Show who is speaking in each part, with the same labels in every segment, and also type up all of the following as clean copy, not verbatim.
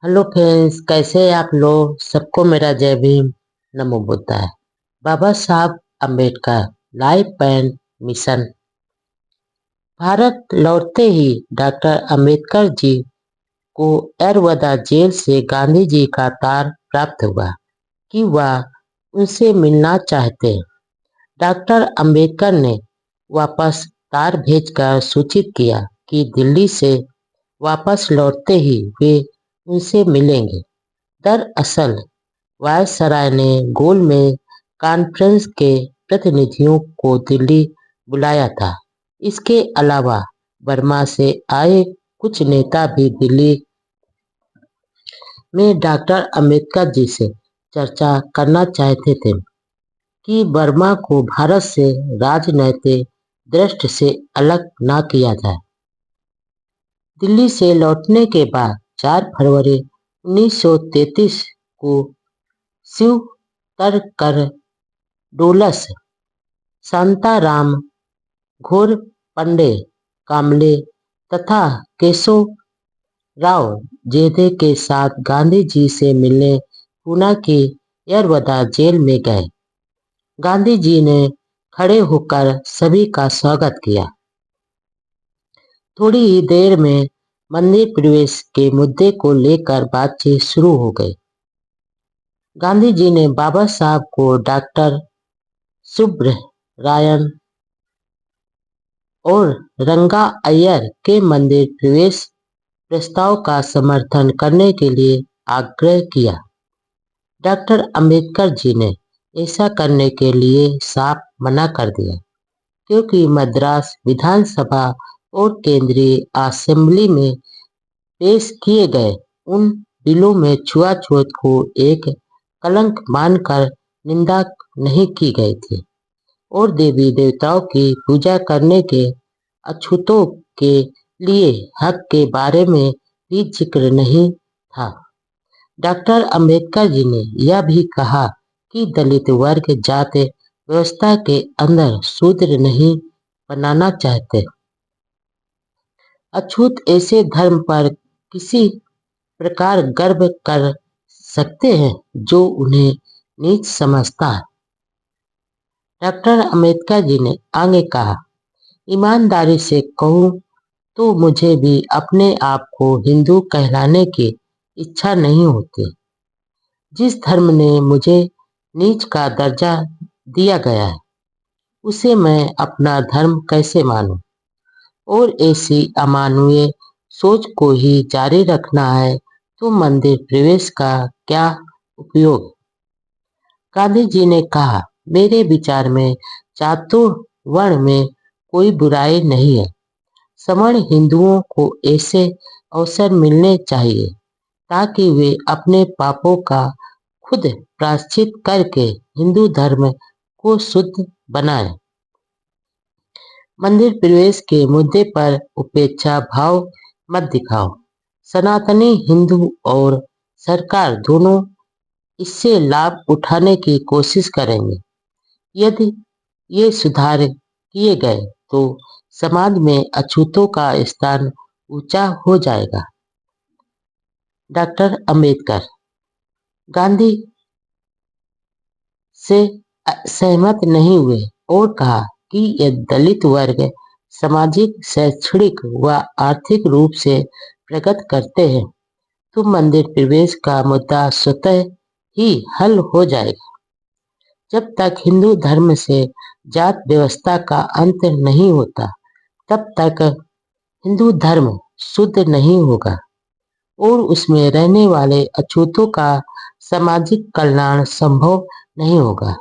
Speaker 1: Hello friends, कैसे हैं आप लोग? सबको मेरा जय भीम, नमो बुद्धाय। बाबा Saheb Ambedkar life and mission. Bharat लौटते ही डॉक्टर अम्बेडकर जी को एरवदा जेल से गांधी जी का तार प्राप्त हुआ कि वह उनसे मिलना चाहते हैं। डॉक्टर अम्बेडकर ने वापस तार भेजकर सूचित किया कि दिल्ली से वापस लौटते ही वे उनसे मिलेंगे। दरअसल वायसराय ने गोल में कॉन्फ्रेंस के प्रतिनिधियों को दिल्ली बुलाया था। इसके अलावा बर्मा से आए कुछ नेता भी दिल्ली में डॉक्टर अम्बेडकर जी से चर्चा करना चाहते थे कि बर्मा को भारत से राजनैतिक दृष्टि से अलग न किया जाए। दिल्ली से लौटने के बाद 4 फरवरी 1933 को शिव तरकर डोलस, शांताराम घोरपंडे कामले तथा केशव राव जेधे के साथ गांधी जी से मिलने पूना की यरवदा जेल में गए। गांधी जी ने खड़े होकर सभी का स्वागत किया। थोड़ी ही देर में मंदिर प्रवेश के मुद्दे को लेकर बातचीत शुरू हो गई। गांधी जी ने बाबा साहब को डॉक्टर सुब्ररायन और रंगा अय्यर के मंदिर प्रवेश प्रस्ताव का समर्थन करने के लिए आग्रह किया। डॉक्टर अम्बेडकर जी ने ऐसा करने के लिए साफ मना कर दिया, क्योंकि मद्रास विधानसभा और केंद्रीय असेंबली में पेश किए गए उन बिलों में छुआछूत को एक कलंक मानकर निंदा नहीं की गई थी और देवी देवताओं की पूजा करने के अछूतों के लिए हक के बारे में भी जिक्र नहीं था। डॉक्टर अम्बेडकर जी ने यह भी कहा कि दलित वर्ग जाति व्यवस्था के अंदर शूद्र नहीं बनाना चाहते। अछूत ऐसे धर्म पर किसी प्रकार गर्व कर सकते हैं जो उन्हें नीच समझता है। डॉक्टर अम्बेडकर जी ने आगे कहा, ईमानदारी से कहूँ तो मुझे भी अपने आप को हिंदू कहलाने की इच्छा नहीं होती। जिस धर्म ने मुझे नीच का दर्जा दिया गया है, उसे मैं अपना धर्म कैसे मानूं? और ऐसी अमानवीय सोच को ही जारी रखना है तो मंदिर प्रवेश का क्या उपयोग? गांधी जी ने कहा, मेरे विचार में चातुर्वर्ण में कोई बुराई नहीं है। सवर्ण हिंदुओं को ऐसे अवसर मिलने चाहिए ताकि वे अपने पापों का खुद प्रायश्चित करके हिंदू धर्म को शुद्ध बनाएं। मंदिर प्रवेश के मुद्दे पर उपेक्षा भाव मत दिखाओ। सनातनी हिंदू और सरकार दोनों इससे लाभ उठाने की कोशिश करेंगे। यदि ये सुधार किए गए तो समाज में अछूतों का स्थान ऊंचा हो जाएगा। डॉक्टर अम्बेडकर गांधी से सहमत नहीं हुए और कहा कि यदि दलित वर्ग सामाजिक, शैक्षणिक व आर्थिक रूप से प्रगति करते हैं तो मंदिर प्रवेश का मुद्दा स्वतः ही हल हो जाएगा। जब तक हिंदू धर्म से जात व्यवस्था का अंत नहीं होता, तब तक हिंदू धर्म शुद्ध नहीं होगा और उसमें रहने वाले अछूतों का सामाजिक कल्याण संभव नहीं होगा।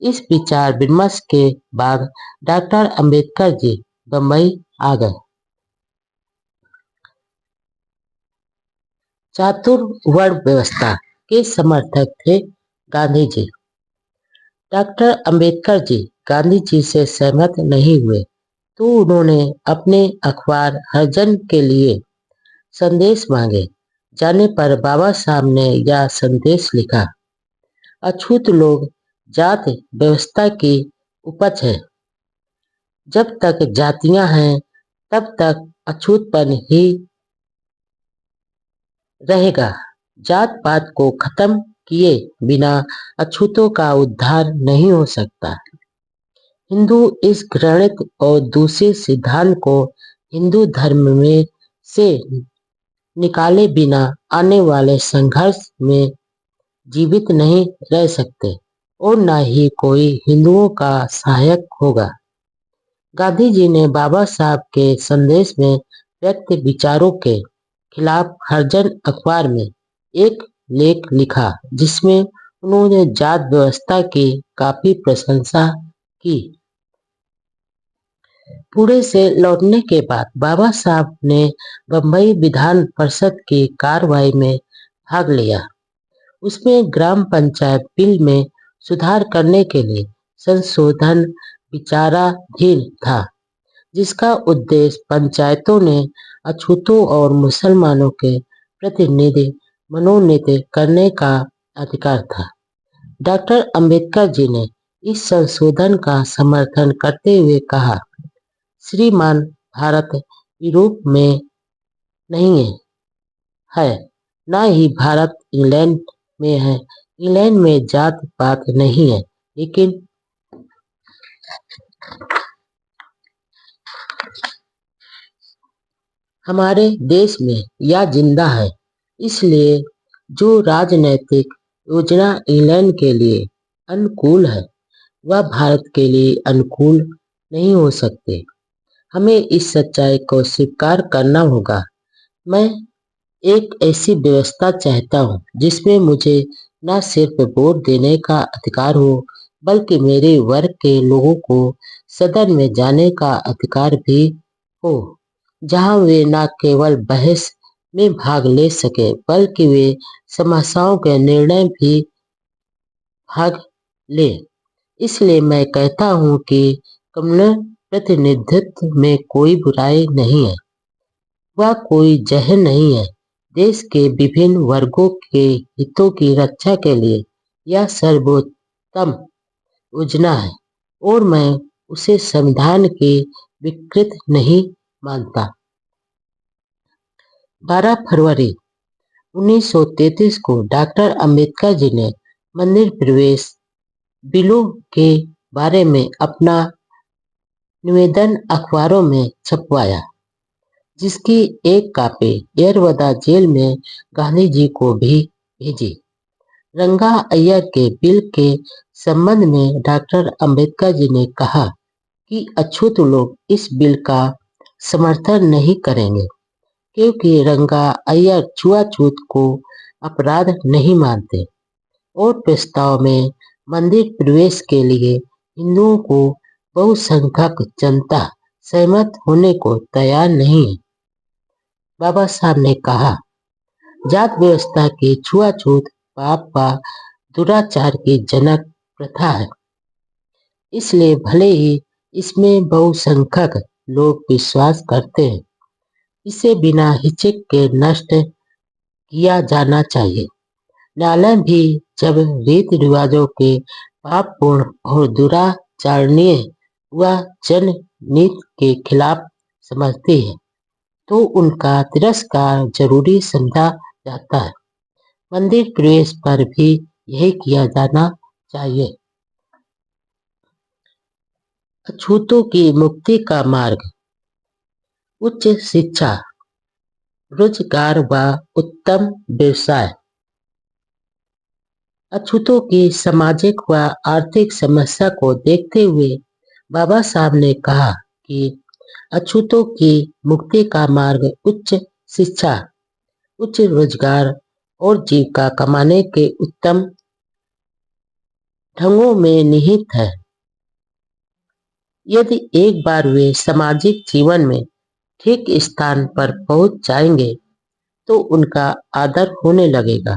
Speaker 1: इस विचार विमर्श के बाद डॉक्टर अम्बेडकर जी बम्बई आ गए। चातुर्वर्ण व्यवस्था के समर्थक थे गांधी जी। डॉक्टर अम्बेडकर जी गांधी जी से सहमत नहीं हुए तो उन्होंने अपने अखबार हरिजन के लिए संदेश मांगे। जाने पर बाबा साहब ने यह संदेश लिखा, अछूत लोग जात व्यवस्था की उपज है। जब तक जातियां हैं तब तक अछूतपन ही रहेगा। जात पात को खत्म किए बिना अछूतों का उद्धार नहीं हो सकता। हिंदू इस घृणित और दूषित सिद्धांत को हिंदू धर्म में से निकाले बिना आने वाले संघर्ष में जीवित नहीं रह सकते और न ही कोई हिंदुओं का सहायक होगा। गांधी जी ने बाबा साहब के संदेश में व्यक्त विचारों के खिलाफ हरिजन अखबार में एक लेख लिखा, जिसमें उन्होंने जात व्यवस्था की काफी प्रशंसा की। पुणे से लौटने के बाद बाबा साहब ने बम्बई विधान परिषद की कार्यवाही में भाग लिया। उसमें ग्राम पंचायत बिल में सुधार करने के लिए संशोधन विचाराधीन था, जिसका उद्देश्य पंचायतों ने अछूतों और मुसलमानों के प्रतिनिधि मनोनीत करने का अधिकार था। डॉक्टर अंबेडकर जी ने इस संशोधन का समर्थन करते हुए कहा, श्रीमान, भारत यूरोप में नहीं है, न ही भारत इंग्लैंड में है। इंग्लैंड में जात पात नहीं है, लेकिन हमारे देश में यह जिंदा है। इसलिए जो राजनैतिक योजना इंग्लैंड के लिए अनुकूल है, वह भारत के लिए अनुकूल नहीं हो सकते। हमें इस सच्चाई को स्वीकार करना होगा। मैं एक ऐसी व्यवस्था चाहता हूँ जिसमें मुझे न सिर्फ वोट देने का अधिकार हो, बल्कि मेरे वर्ग के लोगों को सदन में जाने का अधिकार भी हो, जहाँ वे न केवल बहस में भाग ले सके, बल्कि वे समस्याओं के निर्णय भी भाग ले। इसलिए मैं कहता हूँ कि कम्युनल प्रतिनिधित्व में कोई बुराई नहीं है, वह कोई जहर नहीं है। देश के विभिन्न वर्गों के हितों की रक्षा के लिए यह सर्वोत्तम योजना है और मैं उसे संविधान की विकृत नहीं मानता। 12 फरवरी 1933 को डॉक्टर अंबेडकर जी ने मंदिर प्रवेश बिलों के बारे में अपना निवेदन अखबारों में छपवाया, जिसकी एक कॉपी येरवदा जेल में गांधी जी को भी भेजी। रंगा अय्यर के बिल के संबंध में डॉक्टर अंबेडकर जी ने कहा कि अछूत लोग इस बिल का समर्थन नहीं करेंगे, क्योंकि रंगा अय्यर छुआछूत को अपराध नहीं मानते और प्रस्ताव में मंदिर प्रवेश के लिए हिंदुओं को बहुसंख्यक जनता सहमत होने को तैयार नहीं है। बाबा साहब ने कहा, जात व्यवस्था की छुआछूत पाप व दुराचार की जनक प्रथा है। इसलिए भले ही इसमें बहुसंख्यक लोग विश्वास करते हैं, इसे बिना हिचक के नष्ट किया जाना चाहिए। न्यायालय भी जब रीति रिवाजों के पापपूर्ण और दुराचारणीय व जननीति के खिलाफ समझती है, तो उनका तिरस्कार जरूरी समझा जाता है। मंदिर प्रवेश पर भी यही किया जाना चाहिए। अछूतों की मुक्ति का मार्ग, उच्च शिक्षा, रोजगार व उत्तम व्यवसाय। अछूतों की सामाजिक व आर्थिक समस्या को देखते हुए बाबा साहब ने कहा कि अछूतों की मुक्ति का मार्ग उच्च शिक्षा, उच्च रोजगार और जीविका कमाने के उत्तम ढंगों में निहित है। यदि एक बार वे सामाजिक जीवन में ठीक स्थान पर पहुंच जाएंगे, तो उनका आदर होने लगेगा।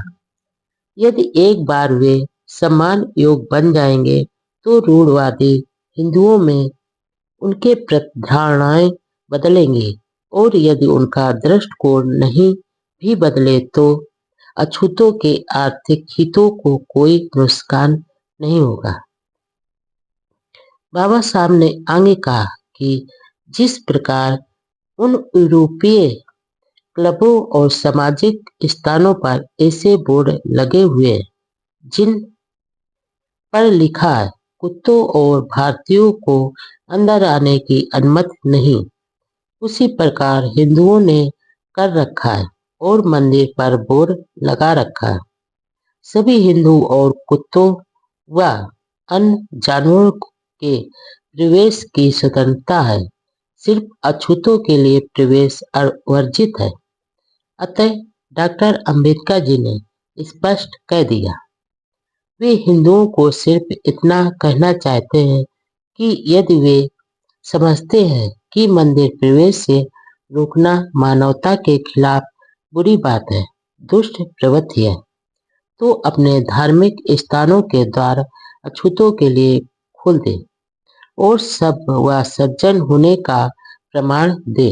Speaker 1: यदि एक बार वे सम्मान योग्य बन जाएंगे, तो रूढ़वादी हिंदुओं में उनके प्रति धारणाएं बदलेंगी, और यदि उनका दृष्टिकोण नहीं भी बदले, तो अछूतों के आर्थिक हितों को कोई नुकसान नहीं होगा। बाबा साहब ने आगे कहा कि जिस प्रकार उन यूरोपीय क्लबों और सामाजिक स्थानों पर ऐसे बोर्ड लगे हुए हैं जिन पर लिखा है कुत्तों और भारतीयों को अंदर आने की अनुमति नहीं। उसी प्रकार हिंदुओं ने कर रखा है और मंदिर पर बोर्ड लगा रखा है। सभी हिंदू और कुत्तों व अन्य जानवरों के प्रवेश की स्वतंत्रता है। सिर्फ अछूतों के लिए प्रवेश वर्जित है। अतः डॉक्टर अंबेडकर जी ने स्पष्ट कह दिया। वे हिंदुओं को सिर्फ इतना कहना चाहते हैं कि यदि वे समझते हैं कि मंदिर प्रवेश से रोकना मानवता के खिलाफ बुरी बात है, दुष्ट प्रवृत्ति है, तो अपने धार्मिक स्थानों के द्वार अछूतों के लिए खोल दे और सब व सज्जन होने का प्रमाण दे।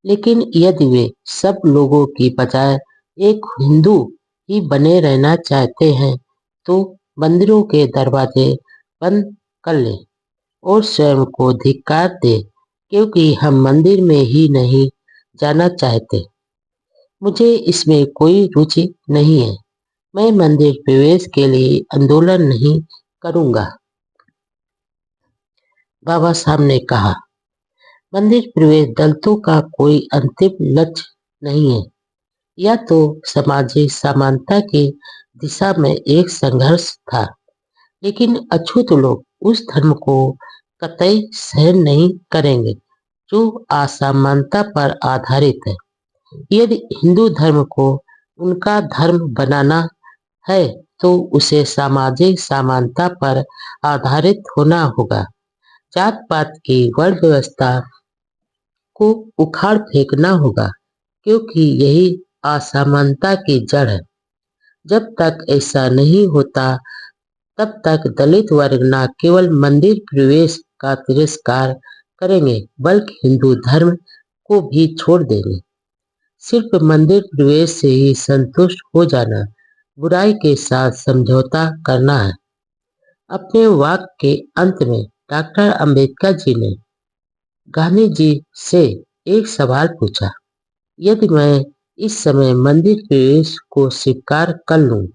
Speaker 1: लेकिन यदि वे सब लोगों की बजाय एक हिंदू ही बने रहना चाहते हैं तो मंदिरों के दरवाजे बंद कर ले और स्वयं को धिक्कार दे, क्योंकि हम मंदिर में ही नहीं जाना चाहते। मुझे इसमें कोई रुचि नहीं है। मैं मंदिर प्रवेश के लिए आंदोलन नहीं करूंगा। बाबा साहब ने कहा, मंदिर प्रवेश दलितों का कोई अंतिम लक्ष्य नहीं है। यह तो सामाजिक समानता की दिशा में एक संघर्ष था। लेकिन अछूत लोग उस धर्म को कतई सहन नहीं करेंगे जो असमानता पर आधारित है। यदि हिंदू धर्म को उनका धर्म बनाना है तो उसे सामाजिक समानता पर आधारित होना होगा। जात पात की वर्ण व्यवस्था को उखाड़ फेंकना होगा, क्योंकि यही असमानता की जड़ है। जब तक ऐसा नहीं होता तब तक दलित वर्ग न केवल मंदिर प्रवेश का तिरस्कार करेंगे बल्कि हिंदू धर्म को भी छोड़ देंगे। सिर्फ मंदिर प्रवेश से ही संतुष्ट हो जाना बुराई के साथ समझौता करना है। अपने वाक्य के अंत में डॉक्टर अंबेडकर जी ने गांधी जी से एक सवाल पूछा, यदि मैं इस समय मंदिर प्रवेश को स्वीकार कर लूं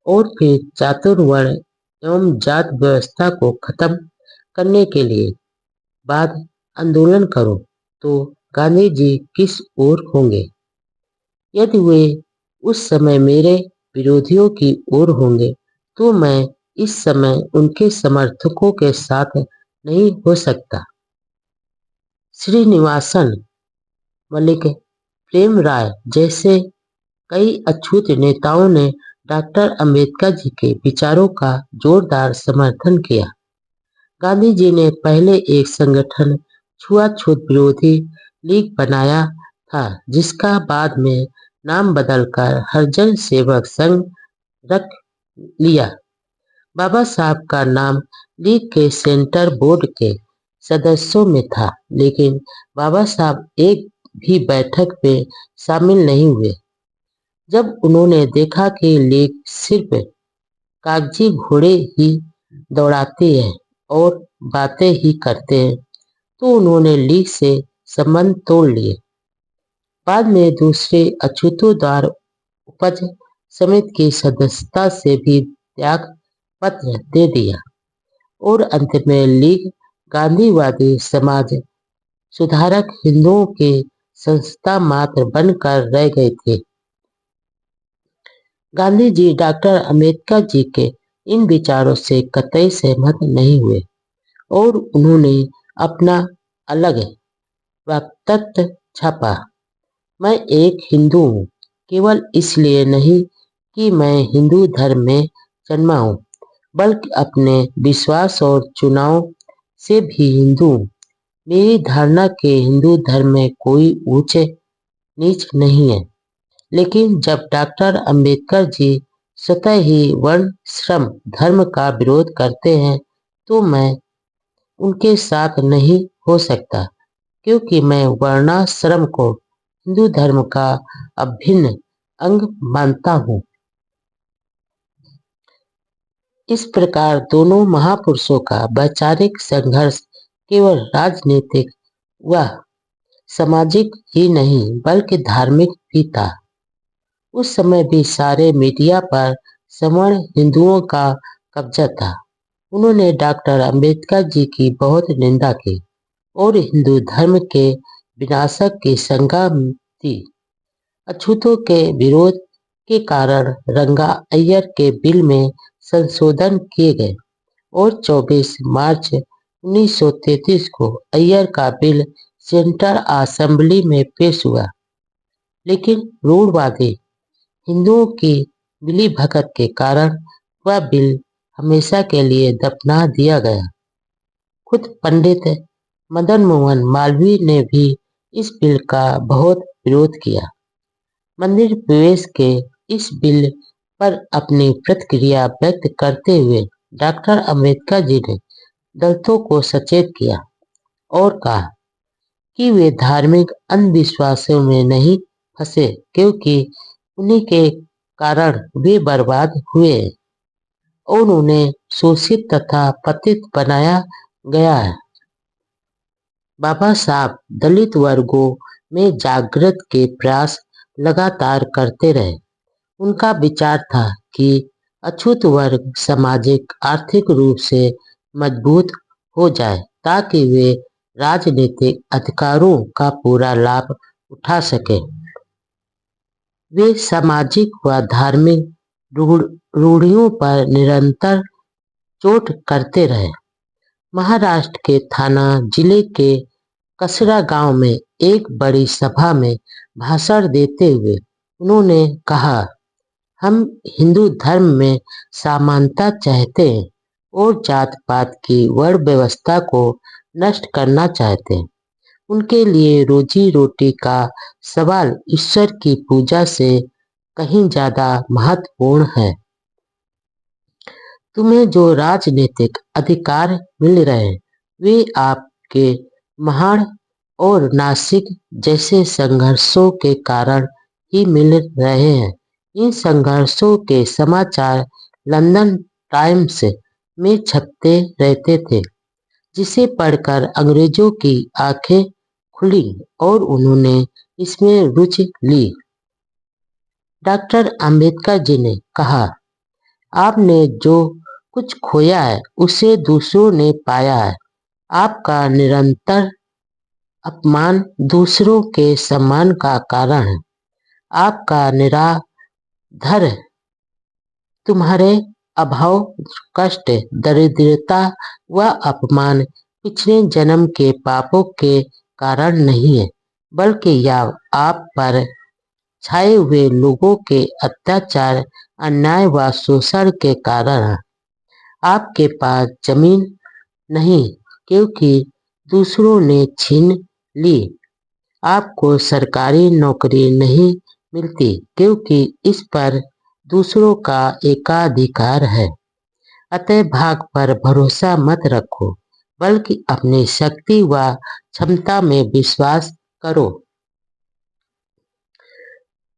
Speaker 1: और फिर चातुर्वर्ण एवं जात व्यवस्था को खत्म करने के लिए बाद आंदोलन करूं, तो गांधी जी किस ओर होंगे? यदि वे उस समय मेरे विरोधियों की ओर होंगे तो मैं इस समय उनके समर्थकों के साथ नहीं हो सकता। श्रीनिवासन मलिक, प्रेम राय जैसे कई अछूत नेताओं ने डॉक्टर अंबेडकर जी के विचारों का जोरदार समर्थन किया। गांधी जी ने पहले एक संगठन छुआछूत विरोधी लीग बनाया था, जिसका बाद में नाम बदलकर हरिजन सेवक संघ रख लिया। बाबा साहब का नाम लीग के सेंटर बोर्ड के सदस्यों में था, लेकिन बाबा साहब एक भी बैठक में शामिल नहीं हुए। जब उन्होंने देखा कि लीग सिर्फ कागजी घोड़े ही दौड़ाती है और बातें ही करते हैं, तो उन्होंने लीग से संबंध तोड़ लिए। बाद में दूसरे अछूतों द्वारा उपज समिति की सदस्यता से भी त्याग पत्र दे दिया और अंत में लीग गांधीवादी समाज सुधारक हिंदुओं के संस्था मात्र बनकर रह गए थे। गांधी जी डॉक्टर अंबेडकर जी के इन विचारों से कतई सहमत नहीं हुए और उन्होंने अपना अलग वक्तव्य छापा। मैं एक हिंदू हूँ, केवल इसलिए नहीं कि मैं हिंदू धर्म में जन्मा हूँ, बल्कि अपने विश्वास और चुनाव से भी हिंदू हूँ। मेरी धारणा के हिंदू धर्म में कोई ऊंच नीच नहीं है। लेकिन जब डॉक्टर अंबेडकर जी स्वतः ही वर्ण श्रम धर्म का विरोध करते हैं तो मैं उनके साथ नहीं हो सकता, क्योंकि मैं वर्णाश्रम को हिंदू धर्म का अभिन्न अंग मानता हूँ। इस प्रकार दोनों महापुरुषों का वैचारिक संघर्ष केवल राजनीतिक व सामाजिक ही नहीं बल्कि धार्मिक भी था। उस समय भी सारे मीडिया पर सवर्ण हिंदुओं का कब्जा था। उन्होंने डॉक्टर अंबेडकर जी की बहुत निंदा की और हिंदू धर्म के विनाशक की शंका दी। अछूतों के विरोध के कारण रंगा अय्यर के बिल में संशोधन किए गए और 24 मार्च 1933 को अय्यर का बिल सेंट्रल असेंबली में पेश हुआ, लेकिन रूढ़वादी हिंदुओं की मिलीभगत के कारण वह बिल हमेशा के लिए दफना दिया गया। खुद पंडित मदन मोहन मालवीय ने भी इस बिल का बहुत विरोध किया। मंदिर प्रवेश के इस बिल पर अपनी प्रतिक्रिया व्यक्त करते हुए डॉक्टर अंबेडकर जी ने दलितों को सचेत किया और कहा कि वे धार्मिक अंधविश्वासों में नहीं फंसे, क्योंकि उन्हीं के कारण वे बर्बाद हुए और उन्हें शोषित तथा पतित बनाया गया है। बाबा साहब दलित वर्गों में जागृत के प्रयास लगातार करते रहे। उनका विचार था कि अछूत वर्ग सामाजिक आर्थिक रूप से मजबूत हो जाए ताकि वे राजनीतिक अधिकारों का पूरा लाभ उठा सके। वे सामाजिक व धार्मिक रूढ़ियों पर निरंतर चोट करते रहे। महाराष्ट्र के थाना जिले के कसरा गांव में एक बड़ी सभा में भाषण देते हुए उन्होंने कहा, हम हिंदू धर्म में समानता चाहते हैं और जात पात की वर्ण व्यवस्था को नष्ट करना चाहते हैं। उनके लिए रोजी रोटी का सवाल ईश्वर की पूजा से कहीं ज्यादा महत्वपूर्ण है। तुम्हें जो राजनीतिक अधिकार मिल रहे हैं वे आपके महाड़ और नासिक जैसे संघर्षों के कारण ही मिल रहे हैं। इन संघर्षों के समाचार लंदन टाइम्स में छपते रहते थे, जिसे पढ़कर अंग्रेजों की आंखें खुली और उन्होंने इसमें रुचि ली। डॉक्टर अंबेडकर जी ने कहा, आपने जो कुछ खोया है उसे दूसरों ने पाया है। आपका निरंतर अपमान दूसरों के सम्मान का कारण है। आपका निराधर तुम्हारे अभाव, कष्ट, दरिद्रता व अपमान पिछले जन्म के पापों के कारण नहीं है, बल्कि यह आप पर छाए हुए लोगों के अत्याचार, अन्याय व शोषण के कारण है। आपके पास जमीन नहीं क्योंकि दूसरों ने छीन ली। आपको सरकारी नौकरी नहीं मिलती क्योंकि इस पर दूसरों का एकाधिकार है। अतः भाग पर भरोसा मत रखो, बल्कि अपनी शक्ति व क्षमता में विश्वास करो।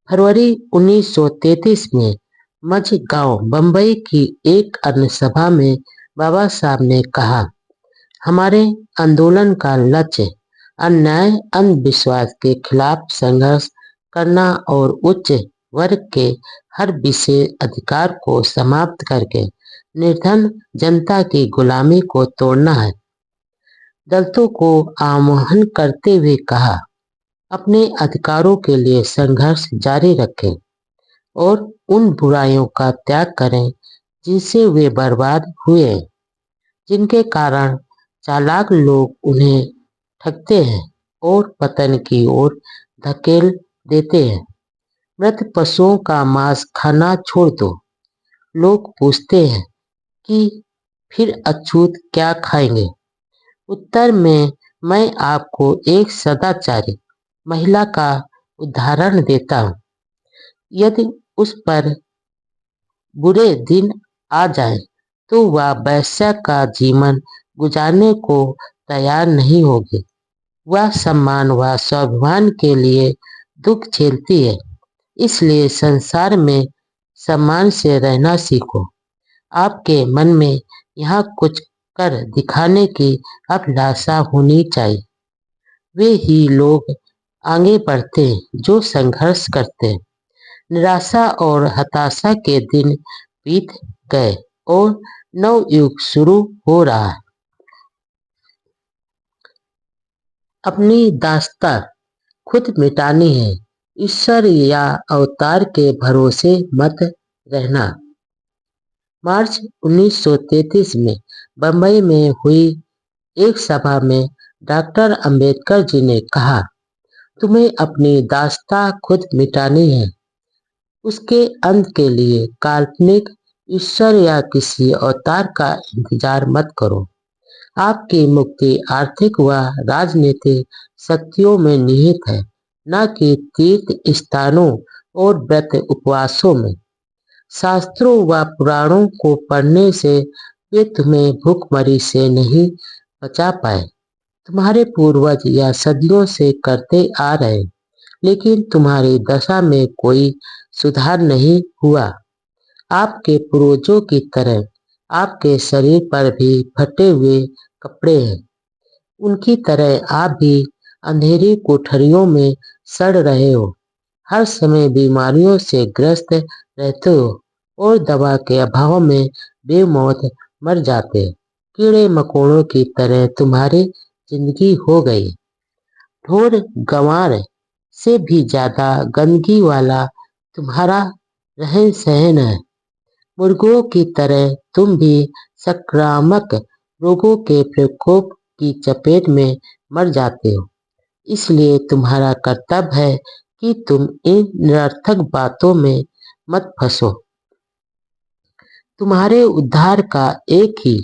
Speaker 1: फरवरी 1933 में मझगांव, बंबई की एक अन्य सभा में बाबा साहब ने कहा, हमारे आंदोलन का लक्ष्य अन्याय, अंधविश्वास के खिलाफ संघर्ष करना और उच्च वर्ग के हर विशेष अधिकार को समाप्त करके निर्धन जनता की गुलामी को तोड़ना है। दलितों को आह्वान करते हुए कहा, अपने अधिकारों के लिए संघर्ष जारी रखें और उन बुराइयों का त्याग करें जिनसे वे बर्बाद हुए, जिनके कारण चालाक लोग उन्हें ठगते हैं और पतन की ओर धकेल देते हैं। मृत पशुओं का मांस खाना छोड़ दो। लोग पूछते हैं कि फिर अछूत क्या खाएंगे? उत्तर में मैं आपको एक सदाचारी महिला का उदाहरण देता हूँ। यदि उस पर बुरे दिन आ जाए तो वह वैश्या का जीवन गुजारने को तैयार नहीं होगी। वह सम्मान व स्वाभिमान के लिए दुख झेलती है। इसलिए संसार में सम्मान से रहना सीखो। आपके मन में यहाँ कुछ कर दिखाने की अभिलाषा होनी चाहिए। वे ही लोग आगे बढ़ते हैं जो संघर्ष करते हैं। निराशा और हताशा के दिन बीत गए और नव युग शुरू हो रहा है। अपनी दास्तां खुद मिटानी है। ईश्वर या अवतार के भरोसे मत रहना। मार्च 1933 में बंबई में हुई एक सभा में डॉक्टर अंबेडकर जी ने कहा, तुम्हें अपनी दास्तां खुद मिटानी है। उसके अंत के लिए काल्पनिक ईश्वर या किसी अवतार का इंतजार मत करो। आपकी मुक्ति आर्थिक व राजनीतिक शक्तियों में निहित है, न कि तीर्थ स्थानों और व्रत उपवासों में। शास्त्रों व पुराणों को पढ़ने से वे तुम्हें भूखमरी से नहीं बचा पाए। तुम्हारे पूर्वज यह सदियों से करते आ रहे, लेकिन तुम्हारी दशा में कोई सुधार नहीं हुआ। आपके पूर्वजों की तरह आपके शरीर पर भी फटे हुए कपड़े हैं। उनकी तरह आप भी अंधेरी कोठरियों में सड़ रहे हो, हर समय बीमारियों से ग्रस्त रहते हो और दवा के अभाव में बेमौत मर जाते हो। कीड़े मकोड़ों की तरह तुम्हारी जिंदगी हो गई। ढोर गंवार से भी ज्यादा गंदगी वाला तुम्हारा रहन सहन है। मुर्गों की तरह तुम भी संक्रामक रोगों के प्रकोप की चपेट में मर जाते हो। इसलिए तुम्हारा कर्तव्य है कि तुम इन निरर्थक बातों में मत फंसो। तुम्हारे उद्धार का एक ही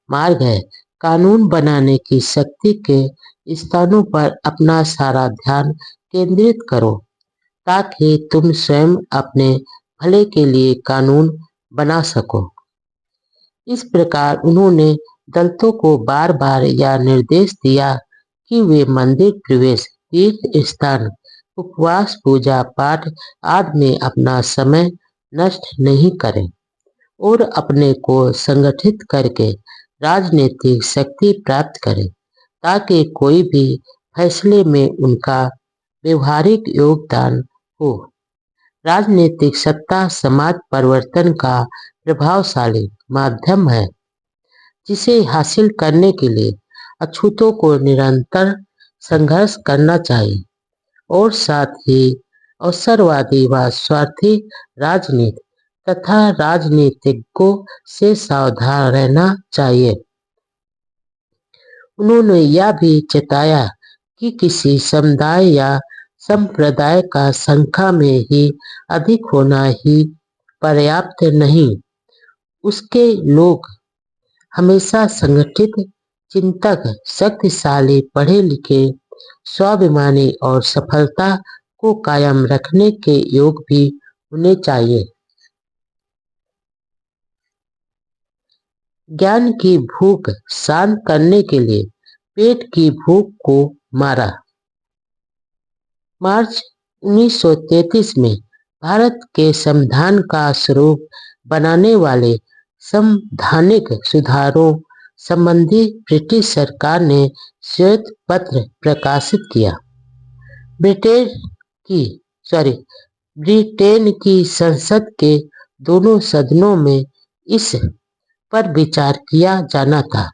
Speaker 1: मार्ग है, कानून बनाने की शक्ति के स्थानों पर अपना सारा ध्यान केंद्रित करो, ताकि तुम स्वयं अपने भले के लिए कानून बना सको। इस प्रकार उन्होंने दलितों को बार बार यह निर्देश दिया कि वे मंदिर प्रवेश, तीर्थ स्थान, उपवास, पूजा पाठ आदि में अपना समय नष्ट नहीं करें और अपने को संगठित करके राजनीतिक शक्ति प्राप्त करें, ताकि कोई भी फैसले में उनका व्यवहारिक योगदान हो। राजनीतिक सत्ता समाज परिवर्तन का प्रभावशाली माध्यम है, जिसे हासिल करने के लिए अछूतों को निरंतर संघर्ष करना चाहिए और साथ ही अवसरवादी व स्वार्थी राजनीति तथा राजनीतिज्ञों से सावधान रहना चाहिए। उन्होंने यह भी चेताया कि किसी समुदाय या संप्रदाय का संख्या में ही अधिक होना ही पर्याप्त नहीं। उसके लोग हमेशा संगठित, चिंतक, शक्तिशाली, पढ़े लिखे, स्वाभिमानी और सफलता को कायम रखने के योग भी होने चाहिए। ज्ञान की भूख शांत करने के लिए पेट की भूख को मारा। मार्च 1933 में भारत के संविधान का स्वरूप बनाने वाले संवैधानिक सुधारों संबंधी ब्रिटिश सरकार ने श्वेत पत्र प्रकाशित किया। ब्रिटेन की संसद के दोनों सदनों में इस पर विचार किया जाना था।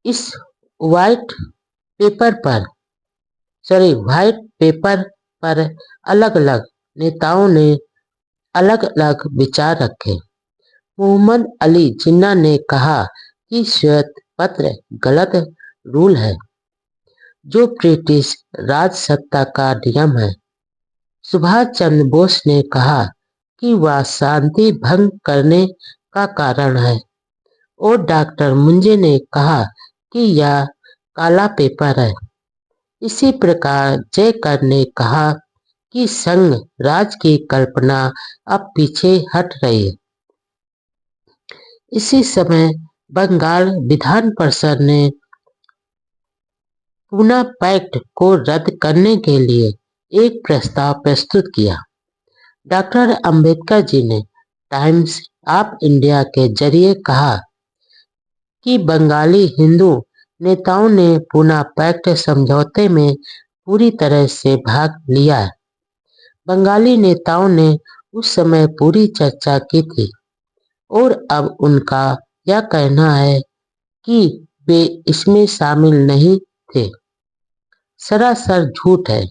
Speaker 1: इस व्हाइट पेपर पर अलग अलग नेताओं ने अलग अलग विचार रखे। मोहम्मद अली जिन्ना ने कहा कि श्वेत पत्र गलत रूल है, जो ब्रिटिश राज सत्ता का नियम है। सुभाष चंद्र बोस ने कहा कि वह शांति भंग करने का कारण है और डॉक्टर मुंजे ने कहा कि यह काला पेपर है। इसी प्रकार जयकर ने कहा कि संघ राज की कल्पना अब पीछे हट रही है। इसी समय बंगाल विधान परिषद ने पूना पैक्ट को रद्द करने के लिए एक प्रस्ताव प्रस्तुत किया। डॉक्टर अंबेडकर जी ने टाइम्स ऑफ इंडिया के जरिए कहा कि बंगाली हिंदू नेताओं ने पूना पैक्ट समझौते में पूरी तरह से भाग लिया। बंगाली नेताओं ने उस समय पूरी चर्चा की थी और अब उनका यह कहना है कि वे इसमें शामिल नहीं थे सरासर झूठ है।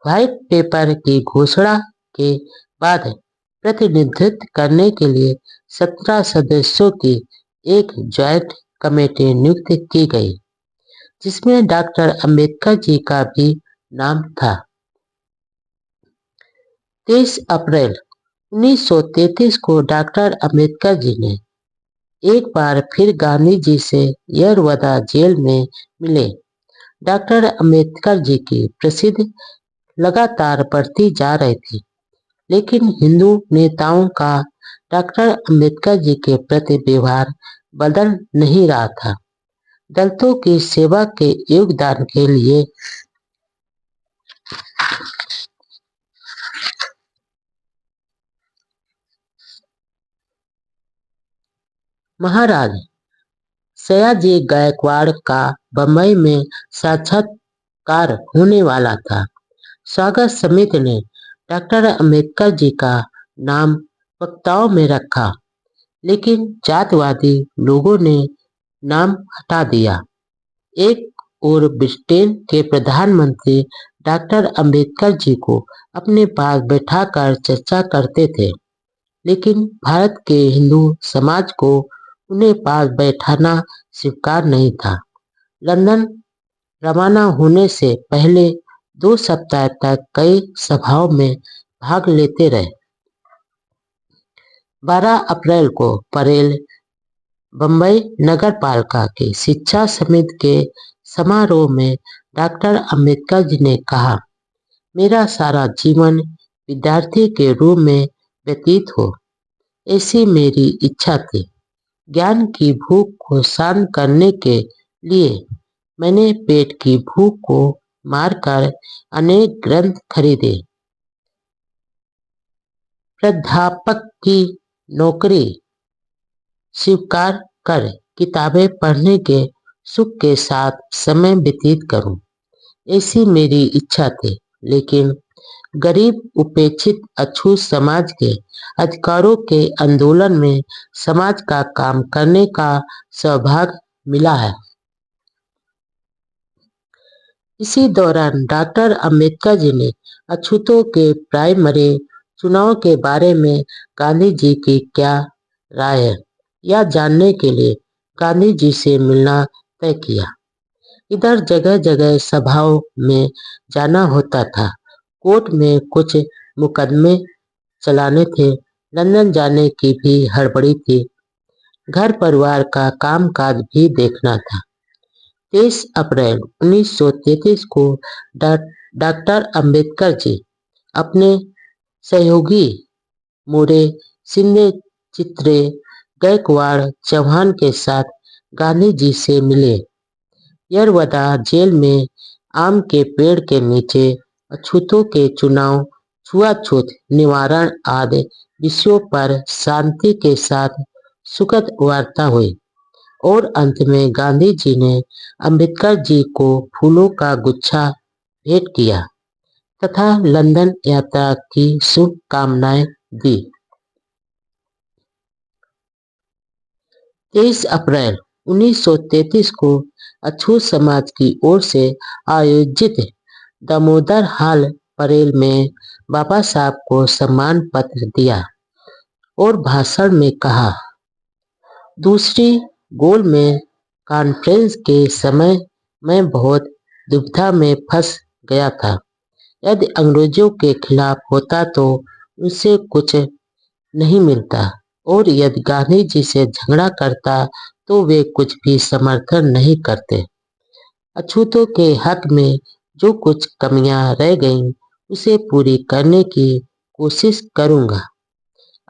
Speaker 1: व्हाइट पेपर की घोषणा के बाद प्रतिनिधित्व करने के लिए 17 सदस्यों की एक ज्वाइंट कमेटी नियुक्त की गई, जिसमें डॉक्टर अंबेडकर जी का भी नाम था। 23 अप्रैल 1933 को डॉक्टर अंबेडकर जी ने एक बार फिर गांधी जी से यरवदा जेल में मिले। डॉक्टर अंबेडकर जी की प्रसिद्धि लगातार बढ़ती जा रही थी, लेकिन हिंदू नेताओं का डॉक्टर अंबेडकर जी के प्रति व्यवहार बदल नहीं रहा था। दलितों की सेवा के योगदान के लिए महाराज सयाजी गायकवाड़ का बम्बई में साक्षात्कार होने वाला था। स्वागत समिति ने डॉक्टर अंबेडकर जी का नाम वक्ताओं में रखा, लेकिन जातवादी लोगों ने नाम हटा दिया। एक और ब्रिटेन के प्रधानमंत्री डॉक्टर अंबेडकर जी को अपने पास बैठाकर चर्चा करते थे, लेकिन भारत के हिंदू समाज को उन्हें पास बैठाना स्वीकार नहीं था। लंदन रवाना होने से पहले 2 सप्ताह तक कई सभाओं में भाग लेते रहे। 12 अप्रैल को परेल बम्बई नगर पालिका की शिक्षा समिति के समारोह में डॉक्टर अंबेडकर जी ने कहा, मेरा सारा जीवन विद्यार्थी के रूप में व्यतीत हो, ऐसी मेरी इच्छा थी। ज्ञान की भूख को शांत करने के लिए मैंने पेट की भूख को मारकर अनेक ग्रंथ खरीदे। प्राध्यापक की नौकरी स्वीकार कर किताबें पढ़ने के सुख के साथ समय व्यतीत करूं, ऐसी मेरी इच्छा थी। लेकिन गरीब, उपेक्षित, अछूत समाज के अधिकारों के आंदोलन में समाज का काम करने का सौभाग्य मिला है। इसी दौरान डॉक्टर अंबेडकर जी ने अछूतों के प्राइमरी चुनाव के बारे में गांधी जी की क्या राय है, यह जानने के लिए गांधी जी से मिलना तय किया। इधर जगह जगह सभाओं में जाना होता था, कोर्ट में कुछ मुकदमे चलाने थे, लंदन जाने की भी हड़बड़ी थी, घर परिवार का कामकाज भी देखना था। 23 अप्रैल 1933 को डॉक्टर अंबेडकर जी अपने सहयोगी मोरे, शिंदे, चित्रे, गायकवाड़, चौहान के साथ गांधी जी से मिले। यरवदा जेल में आम के पेड़ के नीचे अछूतों के चुनाव, छुआछूत निवारण आदि विषयों पर शांति के साथ सुखद वार्ता हुई और अंत में गांधी जी ने अंबेडकर जी को फूलों का गुच्छा भेंट किया तथा लंदन यात्रा की शुभकामनाएं दी। 23 अप्रैल 1933 को अछूत समाज की ओर से आयोजित दामोदर हॉल परेल में बाबा साहब को सम्मान पत्र दिया और भाषण में कहा, दूसरी गोलमेज कॉन्फ्रेंस के समय मैं बहुत दुविधा में फंस गया था। यदि अंग्रेजों के खिलाफ होता तो उनसे कुछ नहीं मिलता और यदि गांधी जी से झगड़ा करता तो वे कुछ भी समर्थन नहीं करते। अछूतों के हक में जो कुछ कमियां रह गईं उसे पूरी करने की कोशिश करूंगा।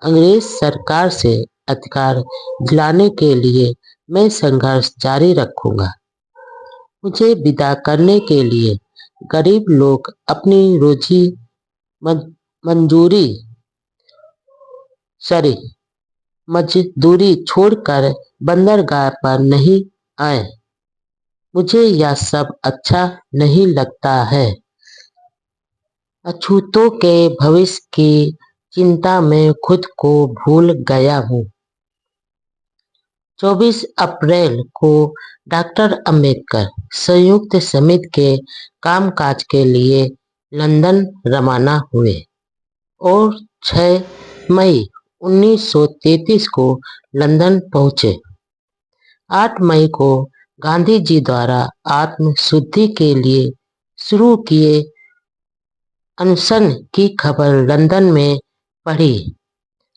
Speaker 1: अंग्रेज सरकार से अधिकार दिलाने के लिए मैं संघर्ष जारी रखूंगा। मुझे विदा करने के लिए गरीब लोग अपनी रोजी मजदूरी छोड़कर बंदरगाह पर नहीं आए। मुझे यह सब अच्छा नहीं लगता है। अछूतों के भविष्य की चिंता में खुद को भूल गया हूँ। 24 अप्रैल को डॉक्टर अंबेडकर संयुक्त समिति के कामकाज के लिए लंदन रवाना हुए और 6 मई 1933 को लंदन पहुंचे। 8 मई को गांधी जी द्वारा आत्म शुद्धि के लिए शुरू किए अनशन की खबर लंदन में पढ़ी।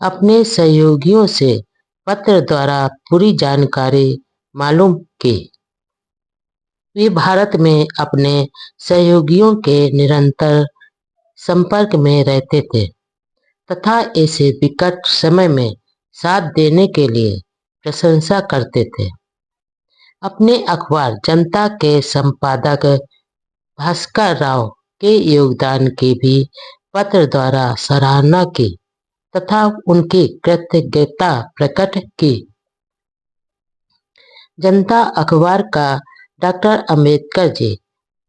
Speaker 1: अपने सहयोगियों से पत्र द्वारा पूरी जानकारी मालूम की। वे भारत में अपने सहयोगियों के निरंतर संपर्क में रहते थे तथा ऐसे विकट समय में साथ देने के लिए प्रशंसा करते थे। अपने अखबार जनता के संपादक भास्कर राव के योगदान की भी पत्र द्वारा सराहना की तथा उनकी कृतज्ञता प्रकट की। जनता अखबार का डॉक्टर अंबेडकर जी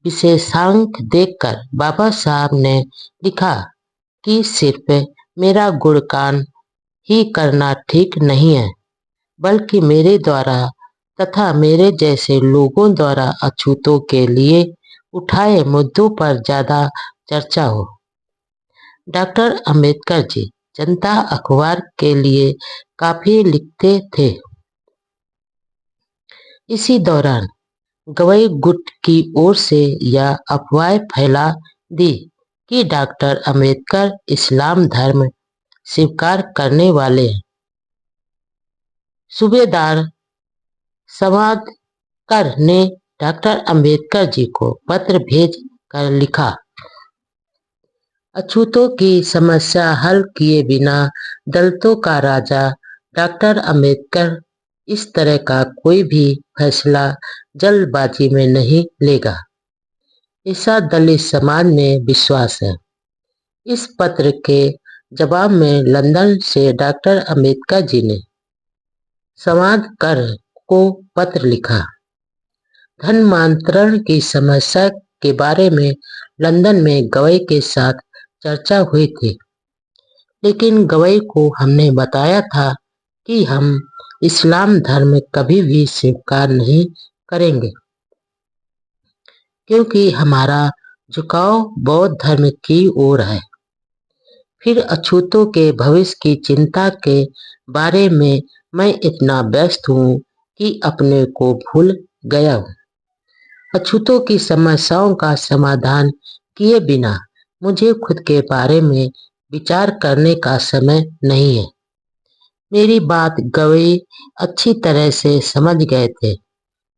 Speaker 1: विशेषांक देखकर बाबा साहब ने लिखा कि सिर्फ मेरा गुणगान ही करना ठीक नहीं है, बल्कि मेरे द्वारा तथा मेरे जैसे लोगों द्वारा अछूतों के लिए उठाए मुद्दों पर ज्यादा चर्चा हो। डॉक्टर अंबेडकर जी जनता अखबार के लिए काफी लिखते थे। इसी दौरान गवई गुट की ओर से यह अफवाह फैला दी कि डॉक्टर अंबेडकर इस्लाम धर्म स्वीकार करने वाले हैं। सूबेदार सावरकर ने डॉक्टर अंबेडकर जी को पत्र भेज कर लिखा, अछूतों की समस्या हल किए बिना दलितों का राजा डॉक्टर अंबेडकर इस तरह का कोई भी फैसला जल्दबाजी में नहीं लेगा। ऐसा दलित समाज में विश्वास है। इस पत्र के जवाब में लंदन से डॉक्टर अंबेडकर जी ने सावरकर को पत्र लिखा। धर्मांतरण की समस्या के बारे में लंदन में गवई के साथ चर्चा हुई थी, लेकिन गवई को हमने बताया था कि हम इस्लाम धर्म कभी भी स्वीकार नहीं करेंगे, क्योंकि हमारा झुकाव बौद्ध धर्म की ओर है। फिर अछूतों के भविष्य की चिंता के बारे में मैं इतना व्यस्त हूँ कि अपने को भूल गया हूँ। अछूतों की समस्याओं का समाधान किए बिना मुझे खुद के बारे में विचार करने का समय नहीं है। मेरी बात गवई अच्छी तरह से समझ गए थे,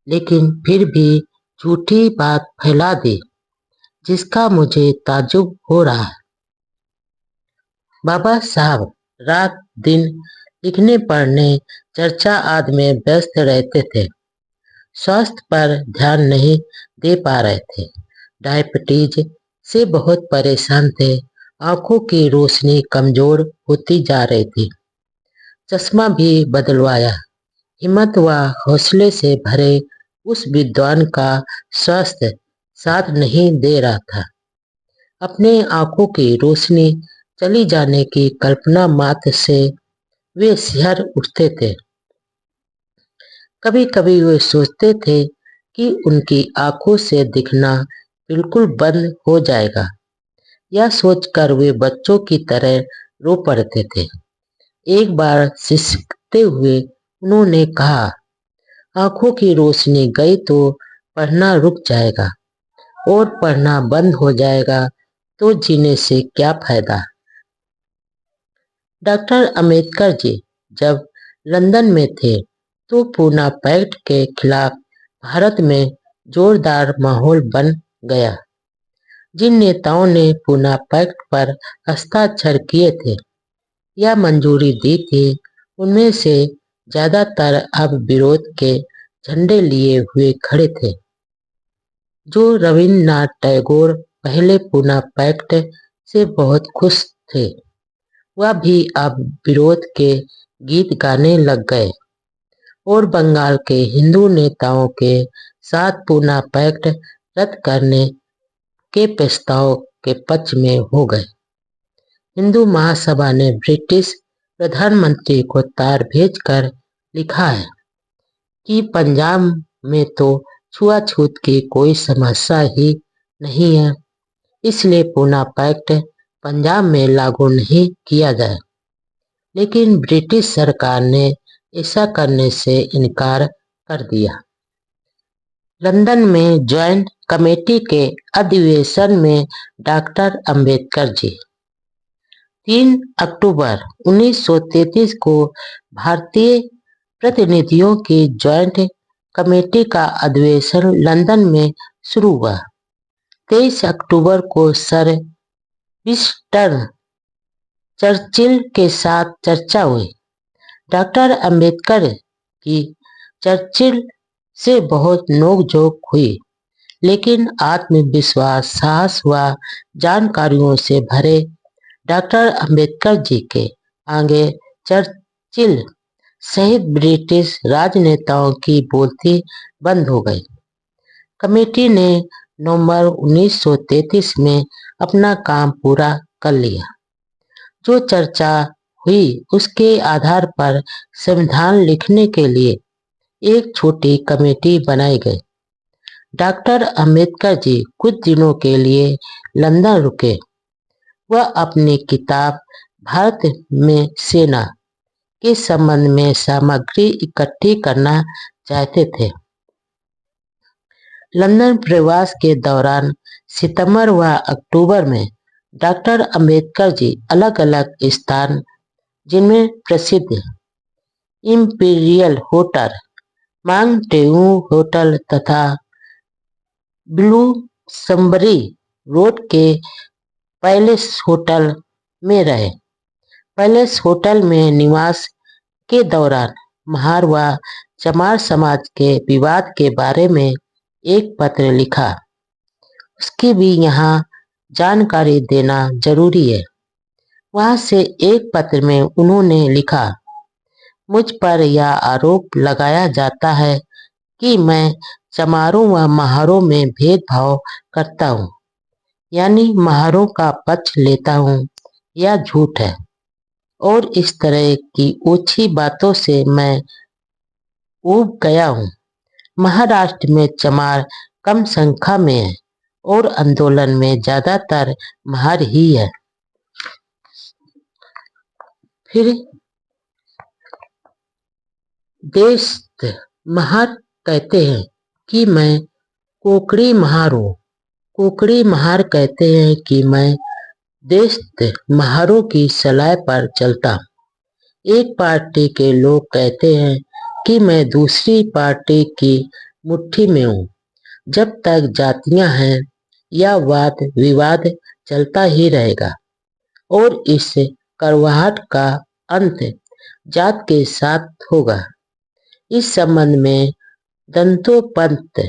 Speaker 1: लेकिन फिर भी झूठी बात फैला दी, जिसका मुझे ताज्जुब हो रहा है। बाबा साहब रात दिन लिखने पढ़ने चर्चा आदि में व्यस्त रहते थे। स्वास्थ्य पर ध्यान नहीं दे पा रहे थे। डायबिटीज से बहुत परेशान थे। आंखों की रोशनी कमजोर होती जा रही थी। चश्मा भी बदलवाया। हिम्मत व हौसले से भरे उस विद्वान का स्वास्थ्य साथ नहीं दे रहा था। अपने आंखों की रोशनी चली जाने की कल्पना मात्र से वे सिहर उठते थे। कभी कभी वे सोचते थे कि उनकी आंखों से दिखना बिल्कुल बंद हो जाएगा। यह सोचकर वे बच्चों की तरह रो पड़ते थे। एक बार सिसकते हुए उन्होंने कहा, आंखों की रोशनी गई तो पढ़ना रुक जाएगा और पढ़ना बंद हो जाएगा तो जीने से क्या फायदा। डॉक्टर अंबेडकर जी जब लंदन में थे तो पूना पैक्ट के खिलाफ भारत में जोरदार माहौल बन गया। जिन नेताओं ने पूना पैक्ट पर हस्ताक्षर किए थे या मंजूरी दी थी, उनमें से ज्यादातर अब विरोध के झंडे लिए हुए खड़े थे। जो रविन्द्रनाथ टैगोर पहले पूना पैक्ट से बहुत खुश थे, वह भी अब विरोध के गीत गाने लग गए और बंगाल के हिंदू नेताओं के साथ पूना पैक्ट रद्द करने के प्रस्ताव के पक्ष में हो गए। हिंदू महासभा ने ब्रिटिश प्रधानमंत्री को तार भेजकर लिखा है कि पंजाब में तो छुआछूत की कोई समस्या ही नहीं है, इसलिए पूना पैक्ट पंजाब में लागू नहीं किया जाए। लेकिन ब्रिटिश सरकार ने ऐसा करने से इनकार कर दिया। लंदन में ज्वाइंट कमेटी के अधिवेशन में डॉक्टर अंबेडकर जी 3 अक्टूबर 1933 को भारतीय प्रतिनिधियों की ज्वाइंट कमेटी का अधिवेशन लंदन में शुरू हुआ। 23 अक्टूबर को सर विंस्टन चर्चिल के साथ चर्चा हुई। डॉक्टर अंबेडकर की चर्चिल से बहुत नोकझोंक हुई, लेकिन आत्मविश्वास, साहस व जानकारियों से भरे डॉक्टर अंबेडकर जी के आगे चर्चिल सहित ब्रिटिश राजनेताओं की बोलती बंद हो गई। कमेटी ने नवंबर 1933 में अपना काम पूरा कर लिया। जो चर्चा हुई उसके आधार पर संविधान लिखने के लिए एक छोटी कमेटी बनाई गई। डॉक्टर अंबेडकर जी कुछ दिनों के लिए लंदन रुके। वह अपनी किताब भारत में सेना के संबंध में सामग्री इकट्ठी करना चाहते थे। लंदन प्रवास के दौरान सितंबर व अक्टूबर में डॉक्टर अंबेडकर जी अलग अलग स्थान, जिनमें प्रसिद्ध इंपीरियल होटल, मांगटेन्यू होटल तथा ब्लूमसबरी रोड के पैलेस होटल में रहे। पैलेस होटल में निवास के दौरान महार व चमार समाज के विवाद के बारे में एक पत्र लिखा। उसकी भी यहाँ जानकारी देना जरूरी है। वहां से एक पत्र में उन्होंने लिखा, मुझ पर यह आरोप लगाया जाता है कि मैं चमारों व महारों में भेदभाव करता हूँ, यानी महारों का पक्ष लेता हूँ। यह झूठ है और इस तरह की ओछी बातों से मैं ऊब गया हूँ। महाराष्ट्र में चमार कम संख्या में है और आंदोलन में ज्यादातर महार ही है। फिर देश महार कहते हैं कि मैं कोकड़ी महार हूँ। कोकड़ी महार कहते हैं कि मैं देश महारों की सलाह पर चलता हूँ। एक पार्टी के लोग कहते हैं कि मैं दूसरी पार्टी की मुट्ठी में हूँ। जब तक जातियां हैं यह वाद विवाद चलता ही रहेगा और इस करवाहट का अंत जात के साथ होगा। इस संबंध में दंतोपंत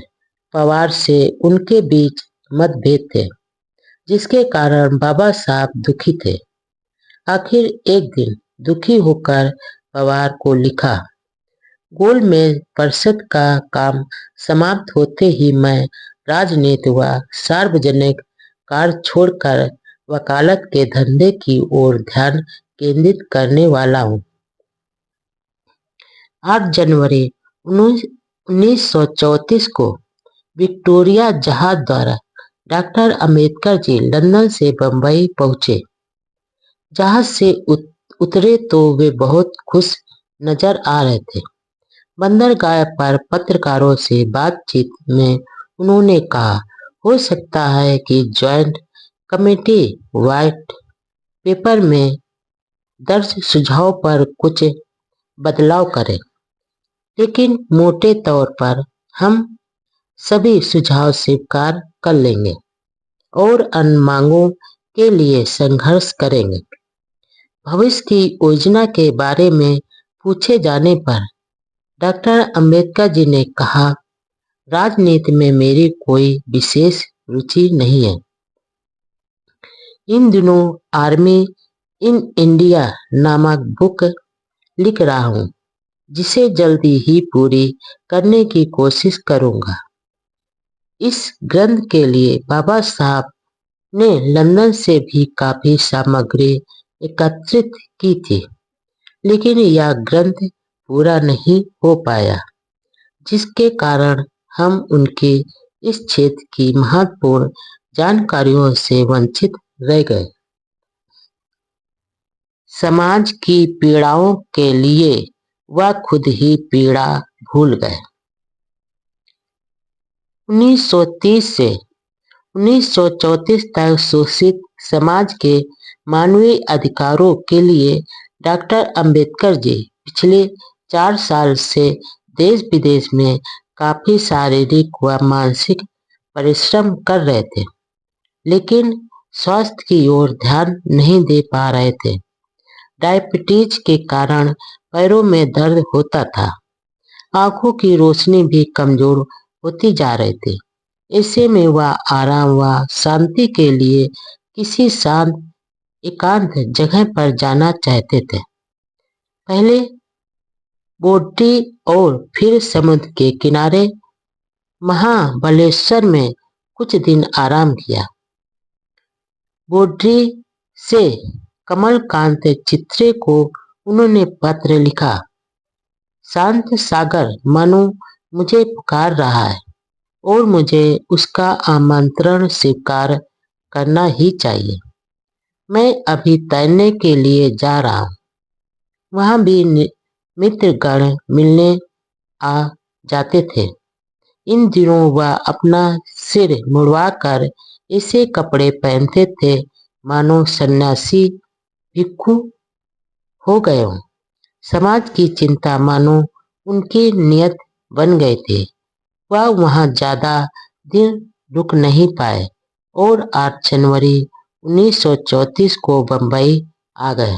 Speaker 1: पवार से उनके बीच मतभेद थे, जिसके कारण बाबा साहब दुखी थे। आखिर एक दिन दुखी होकर पवार को लिखा, गोलमेज परिषद का काम समाप्त होते ही मैं राजनीति व सार्वजनिक कार्य छोड़कर वकालत के धंधे की ओर ध्यान केंद्रित करने वाला हूँ। 8 जनवरी 1934 को विक्टोरिया जहाज द्वारा डॉक्टर अंबेडकर जी लंदन से बंबई पहुंचे। जहाज से उतरे तो वे बहुत खुश नजर आ रहे थे। बंदरगाह पर पत्रकारों से बातचीत में उन्होंने कहा, हो सकता है कि ज्वाइंट कमेटी व्हाइट पेपर में दर्ज सुझाव पर कुछ बदलाव करे, लेकिन मोटे तौर पर हम सभी सुझाव स्वीकार कर लेंगे और अन्य मांगों के लिए संघर्ष करेंगे। भविष्य की योजना के बारे में पूछे जाने पर डॉक्टर अंबेडकर जी ने कहा, राजनीति में मेरी कोई विशेष रुचि नहीं है। इन दिनों आर्मी इन इंडिया नामक बुक लिख रहा हूँ, जिसे जल्दी ही पूरी करने की कोशिश करूंगा। इस ग्रंथ के लिए बाबा साहब ने लंदन से भी काफी सामग्री एकत्रित की थी, लेकिन यह ग्रंथ पूरा नहीं हो पाया, जिसके कारण हम उनके इस क्षेत्र की महत्वपूर्ण जानकारियों से वंचित रह गए। समाज की पीड़ाओं के लिए वह खुद ही पीड़ा भूल गए। 1930 से 1934 तक शोषित समाज के मानवीय अधिकारों के लिए डॉक्टर अंबेडकर जी पिछले 4 साल से देश विदेश में काफी शारीरिक व मानसिक परिश्रम कर रहे थे, लेकिन स्वास्थ्य की ओर ध्यान नहीं दे पा रहे थे। डायबिटीज के कारण पैरों में दर्द होता था, आंखों की रोशनी भी कमजोर होती जा रही थी। ऐसे में वह आराम व शांति के लिए किसी शांत एकांत जगह पर जाना चाहते थे। पहले बोड्री और फिर समुद्र के किनारे महाबलेश्वर में कुछ दिन आराम किया। बोड्री से कमलकांत चित्रे को उन्होंने पत्र लिखा, शांत सागर मानो मुझे पुकार रहा है और मुझे उसका आमंत्रण स्वीकार करना ही चाहिए। मैं अभी तैरने के लिए जा रहा हूँ। वहां भी मित्रगण मिलने आ जाते थे। इन दिनों वह अपना सिर मुड़वाकर ऐसे कपड़े पहनते थे मानो सन्यासी भिक्षु हो गए हों। समाज की चिंता मानो उनकी नियत बन गई थी। वह वहां ज्यादा दिन रुक नहीं पाए और 8 जनवरी 1934 को बंबई आ गए।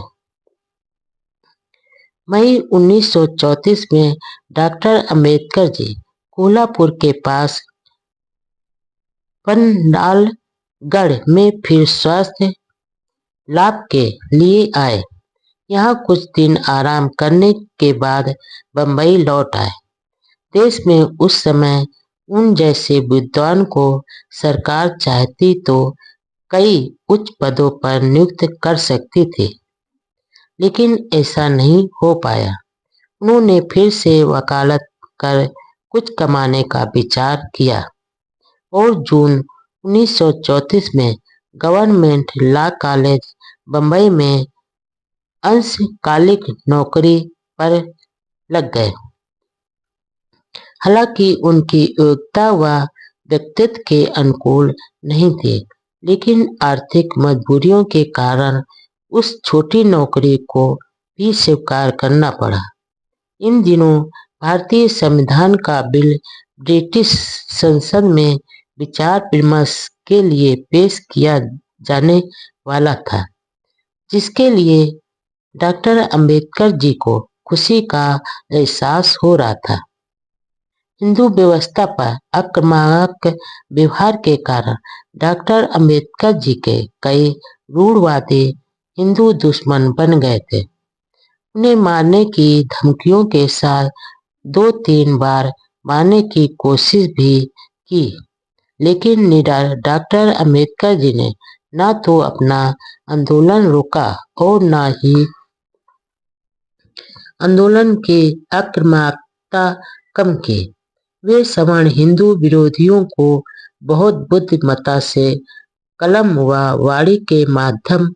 Speaker 1: मई 1934 में डॉक्टर अंबेडकर जी कोल्हापुर के पास पन्नालगढ़ में फिर स्वास्थ्य लाभ के लिए आए। यहाँ कुछ दिन आराम करने के बाद बंबई लौट आए। देश में उस समय उन जैसे विद्वान को सरकार चाहती तो कई उच्च पदों पर नियुक्त कर सकती थी, लेकिन ऐसा नहीं हो पाया। उन्होंने फिर से वकालत कर कुछ कमाने का विचार किया और जून 1934 में गवर्नमेंट लॉ कॉलेज बंबई में अंशकालिक नौकरी पर लग गए। हालांकि उनकी योग्यता व व्यक्तित्व के अनुकूल नहीं थे, लेकिन आर्थिक मजबूरियों के कारण उस छोटी नौकरी को भी स्वीकार करना पड़ा। इन दिनों भारतीय संविधान का बिल ब्रिटिश संसद में विचार विमर्श के लिए पेश किया जाने वाला था, जिसके लिए डॉक्टर अंबेडकर जी को खुशी का एहसास हो रहा था। हिंदू व्यवस्था पर आक्रामक व्यवहार के कारण डॉक्टर अंबेडकर जी के कई रूढ़वादी हिंदू दुश्मन बन गए थे। उन्हें मारने की धमकियों के साथ 2-3 बार मारने की कोशिश भी की, लेकिन निडर डॉक्टर अंबेडकर जी ने न तो अपना आंदोलन रोका और न ही आंदोलन की आक्रामकता कम की। वे सवर्ण हिंदू विरोधियों को बहुत बुद्धिमत्ता से कलम व वाणी के माध्यम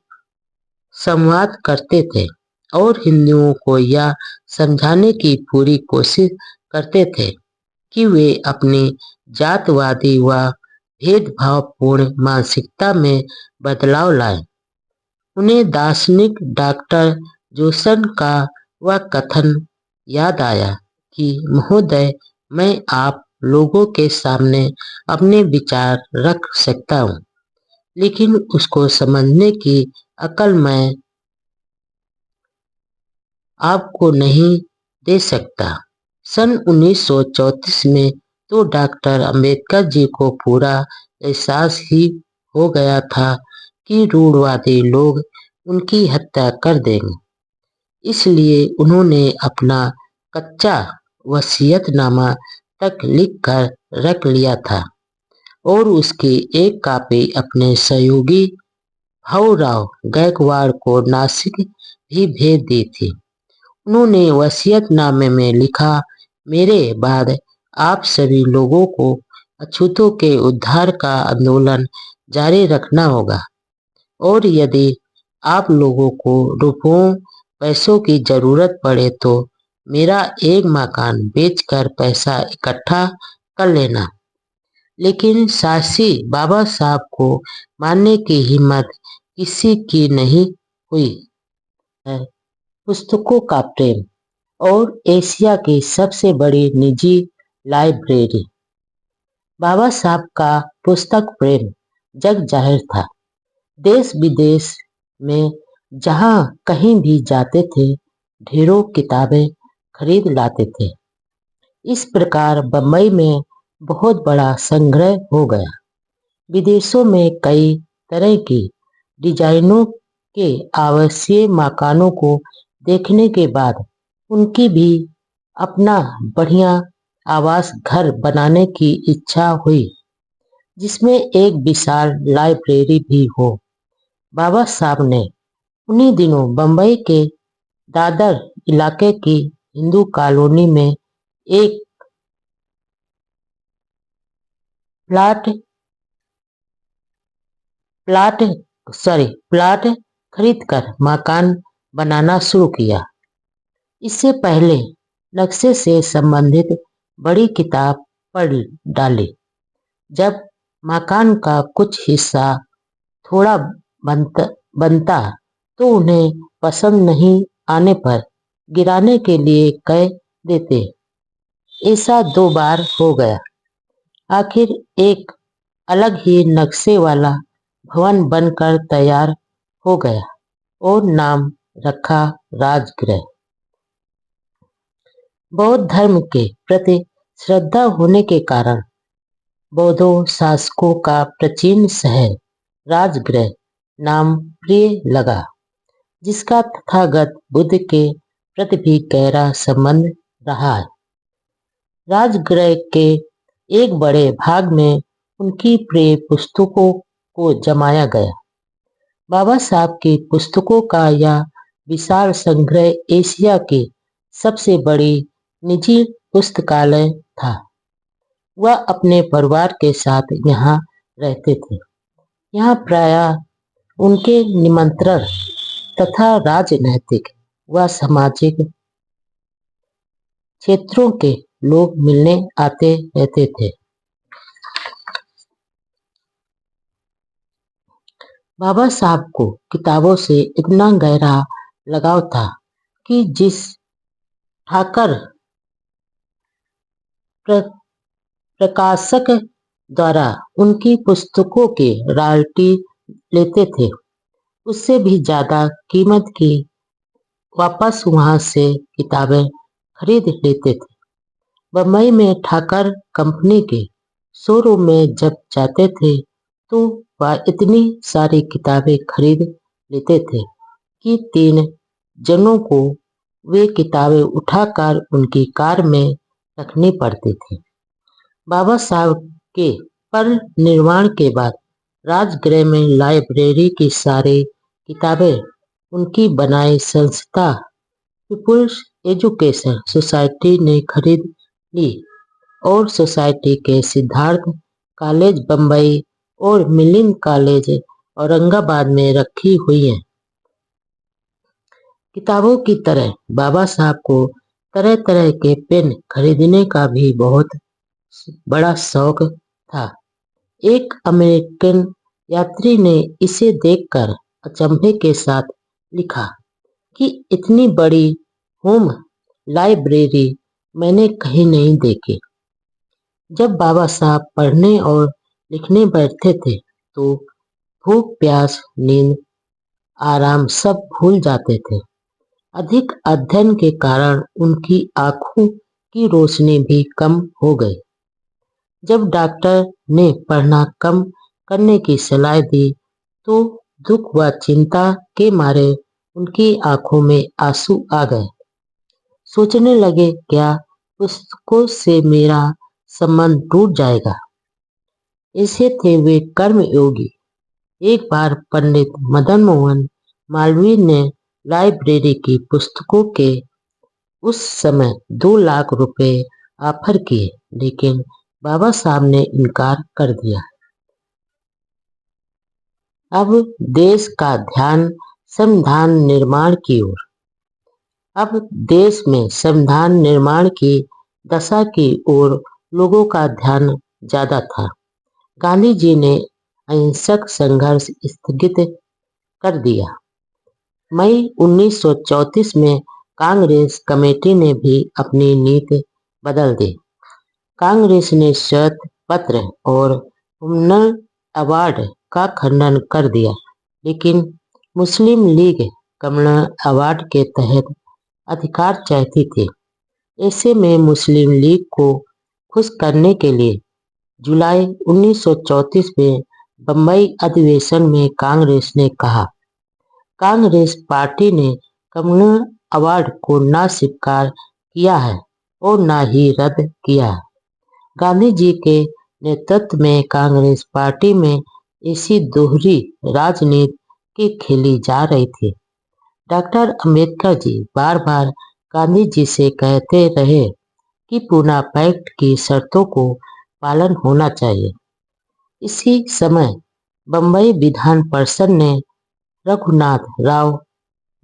Speaker 1: संवाद करते थे और हिंदुओं को यह समझाने की पूरी कोशिश करते थे कि वे अपनी जातवादी व भेदभावपूर्ण मानसिकता में बदलाव लाएं। उन्हें दार्शनिक डॉक्टर जोसन का वह कथन याद आया कि महोदय, मैं आप लोगों के सामने अपने विचार रख सकता हूँ, लेकिन उसको समझने की अकल मैं आपको नहीं दे सकता। सन 1934 में तो डॉक्टर अंबेडकर जी को पूरा एहसास ही हो गया था कि रूढ़वादी लोग उनकी हत्या कर देंगे। इसलिए उन्होंने अपना कच्चा वसीयतनामा तक लिख कर रख लिया था। और उसकी एक कॉपी अपने सहयोगी भाऊराव गायकवाड़ को नासिक भी भेज दी थी। उन्होंने वसीयतनामे में लिखा, मेरे बाद आप सभी लोगों को अछूतों के उद्धार का आंदोलन जारी रखना होगा और यदि आप लोगों को रुपयों पैसों की जरूरत पड़े तो मेरा एक मकान बेचकर पैसा इकट्ठा कर लेना। लेकिन साहसी बाबा साहब को मानने की हिम्मत किसी की नहीं हुई। पुस्तकों का प्रेम और एशिया की सबसे बड़ी निजी लाइब्रेरी। बाबा साहब का पुस्तक प्रेम जग जाहिर था। देश विदेश में जहाँ कहीं भी जाते थे, ढेरों किताबें खरीद लाते थे। इस प्रकार बम्बई में बहुत बड़ा संग्रह हो गया। विदेशों में कई तरह की डिजाइनों के आवासीय मकानों को देखने के बाद उनकी भी अपना बढ़िया आवास घर बनाने की इच्छा हुई, जिसमें एक विशाल लाइब्रेरी भी हो। बाबा साहब ने उन्हीं दिनों बम्बई के दादर इलाके की हिंदू कॉलोनी में एक प्लाट प्लाट खरीदकर मकान बनाना शुरू किया। इससे पहले नक्शे से संबंधित बड़ी किताब पढ़ डाली। जब मकान का कुछ हिस्सा थोड़ा बनता तो उन्हें पसंद नहीं आने पर गिराने के लिए कह देते। ऐसा 2 बार हो गया। आखिर एक अलग ही नक्शे वाला भवन बनकर तैयार हो गया और नाम रखा राजगृह। बौद्ध धर्म के प्रति श्रद्धा होने के कारण बौद्धों शासकों का प्राचीन शहर राजगृह नाम प्रिय लगा, जिसका तथागत बुद्ध के प्रति भी गहरा संबंध रहा है। राजगृह के एक बड़े भाग में उनकी प्रिय पुस्तकों को जमाया गया। बाबा साहब की पुस्तकों का यह विशाल संग्रह एशिया की सबसे बड़ी निजी पुस्तकालय था। वह अपने परिवार के साथ यहाँ रहते थे। यहाँ प्रायः उनके निमंत्रण तथा राजनैतिक व सामाजिक क्षेत्रों के लोग मिलने आते रहते थे। बाबा साहब को किताबों से इतना गहरा लगाव था कि जिस ठाकर प्रकाशक द्वारा उनकी पुस्तकों के रॉयल्टी लेते थे, उससे भी ज्यादा कीमत की वापस वहां से किताबें खरीद लेते थे। बम्बई में ठाकर कंपनी के शोरूम में जब जाते थे तो वह इतनी सारी किताबें खरीद लेते थे कि 3 जनों को वे किताबें उठाकर उनकी कार में रखनी पड़ती थी। बाबा साहब के परिनिर्वाण के बाद राजगृह में लाइब्रेरी की सारी किताबें उनकी बनाई संस्था पीपुल्स एजुकेशन सोसाइटी ने खरीद ली और सोसाइटी के सिद्धार्थ कॉलेज बम्बई और मिलिंद कॉलेज औरंगाबाद में रखी हुई है। किताबों की तरह बाबा साहब को तरह तरह के पेन खरीदने का भी बहुत बड़ा शौक था। एक अमेरिकन यात्री ने इसे देखकर अचंभे के साथ लिखा कि इतनी बड़ी होम लाइब्रेरी मैंने कहीं नहीं देखी। जब बाबा साहब पढ़ने और लिखने बैठते थे तो भूख प्यास नींद आराम सब भूल जाते थे। अधिक अध्ययन के कारण उनकी आंखों की रोशनी भी कम हो गई। जब डॉक्टर ने पढ़ना कम करने की सलाह दी तो दुख व चिंता के मारे उनकी आंखों में आंसू आ गए। सोचने लगे, क्या पुस्तकों से मेरा संबंध टूट जाएगा। ऐसे थे वे कर्मयोगी। एक बार पंडित मदन मोहन मालवीय ने लाइब्रेरी की पुस्तकों के उस समय 2 लाख रुपए ऑफर किए, लेकिन बाबा साहब ने इनकार कर दिया। अब देश का ध्यान संविधान निर्माण की ओर। अब देश में संविधान निर्माण की दशा की ओर लोगों का ध्यान ज्यादा था। गांधी जी ने अहिंसक संघर्ष स्थगित कर दिया। मई 1934 में कांग्रेस कमेटी ने भी अपनी नीति बदल दी। कांग्रेस ने श्वेत पत्र और कम्युनल अवार्ड का खंडन कर दिया, लेकिन मुस्लिम लीग कम्युनल अवार्ड के तहत अधिकार चाहती थी। ऐसे में मुस्लिम लीग को खुश करने के लिए जुलाई 1934 में बंबई अधिवेशन में कांग्रेस ने कहा, कांग्रेस पार्टी ने कम्युनल अवार्ड को न स्वीकार किया है और न ही रद्द किया है। गांधी जी के नेतृत्व में कांग्रेस पार्टी में ऐसी दोहरी राजनीति खेली जा रही थी। डॉक्टर अंबेडकर जी बार बार गांधी जी से कहते रहे कि पूना पैक्ट की शर्तों को पालन होना चाहिए। इसी समय बंबई विधान परिषद ने रघुनाथ राव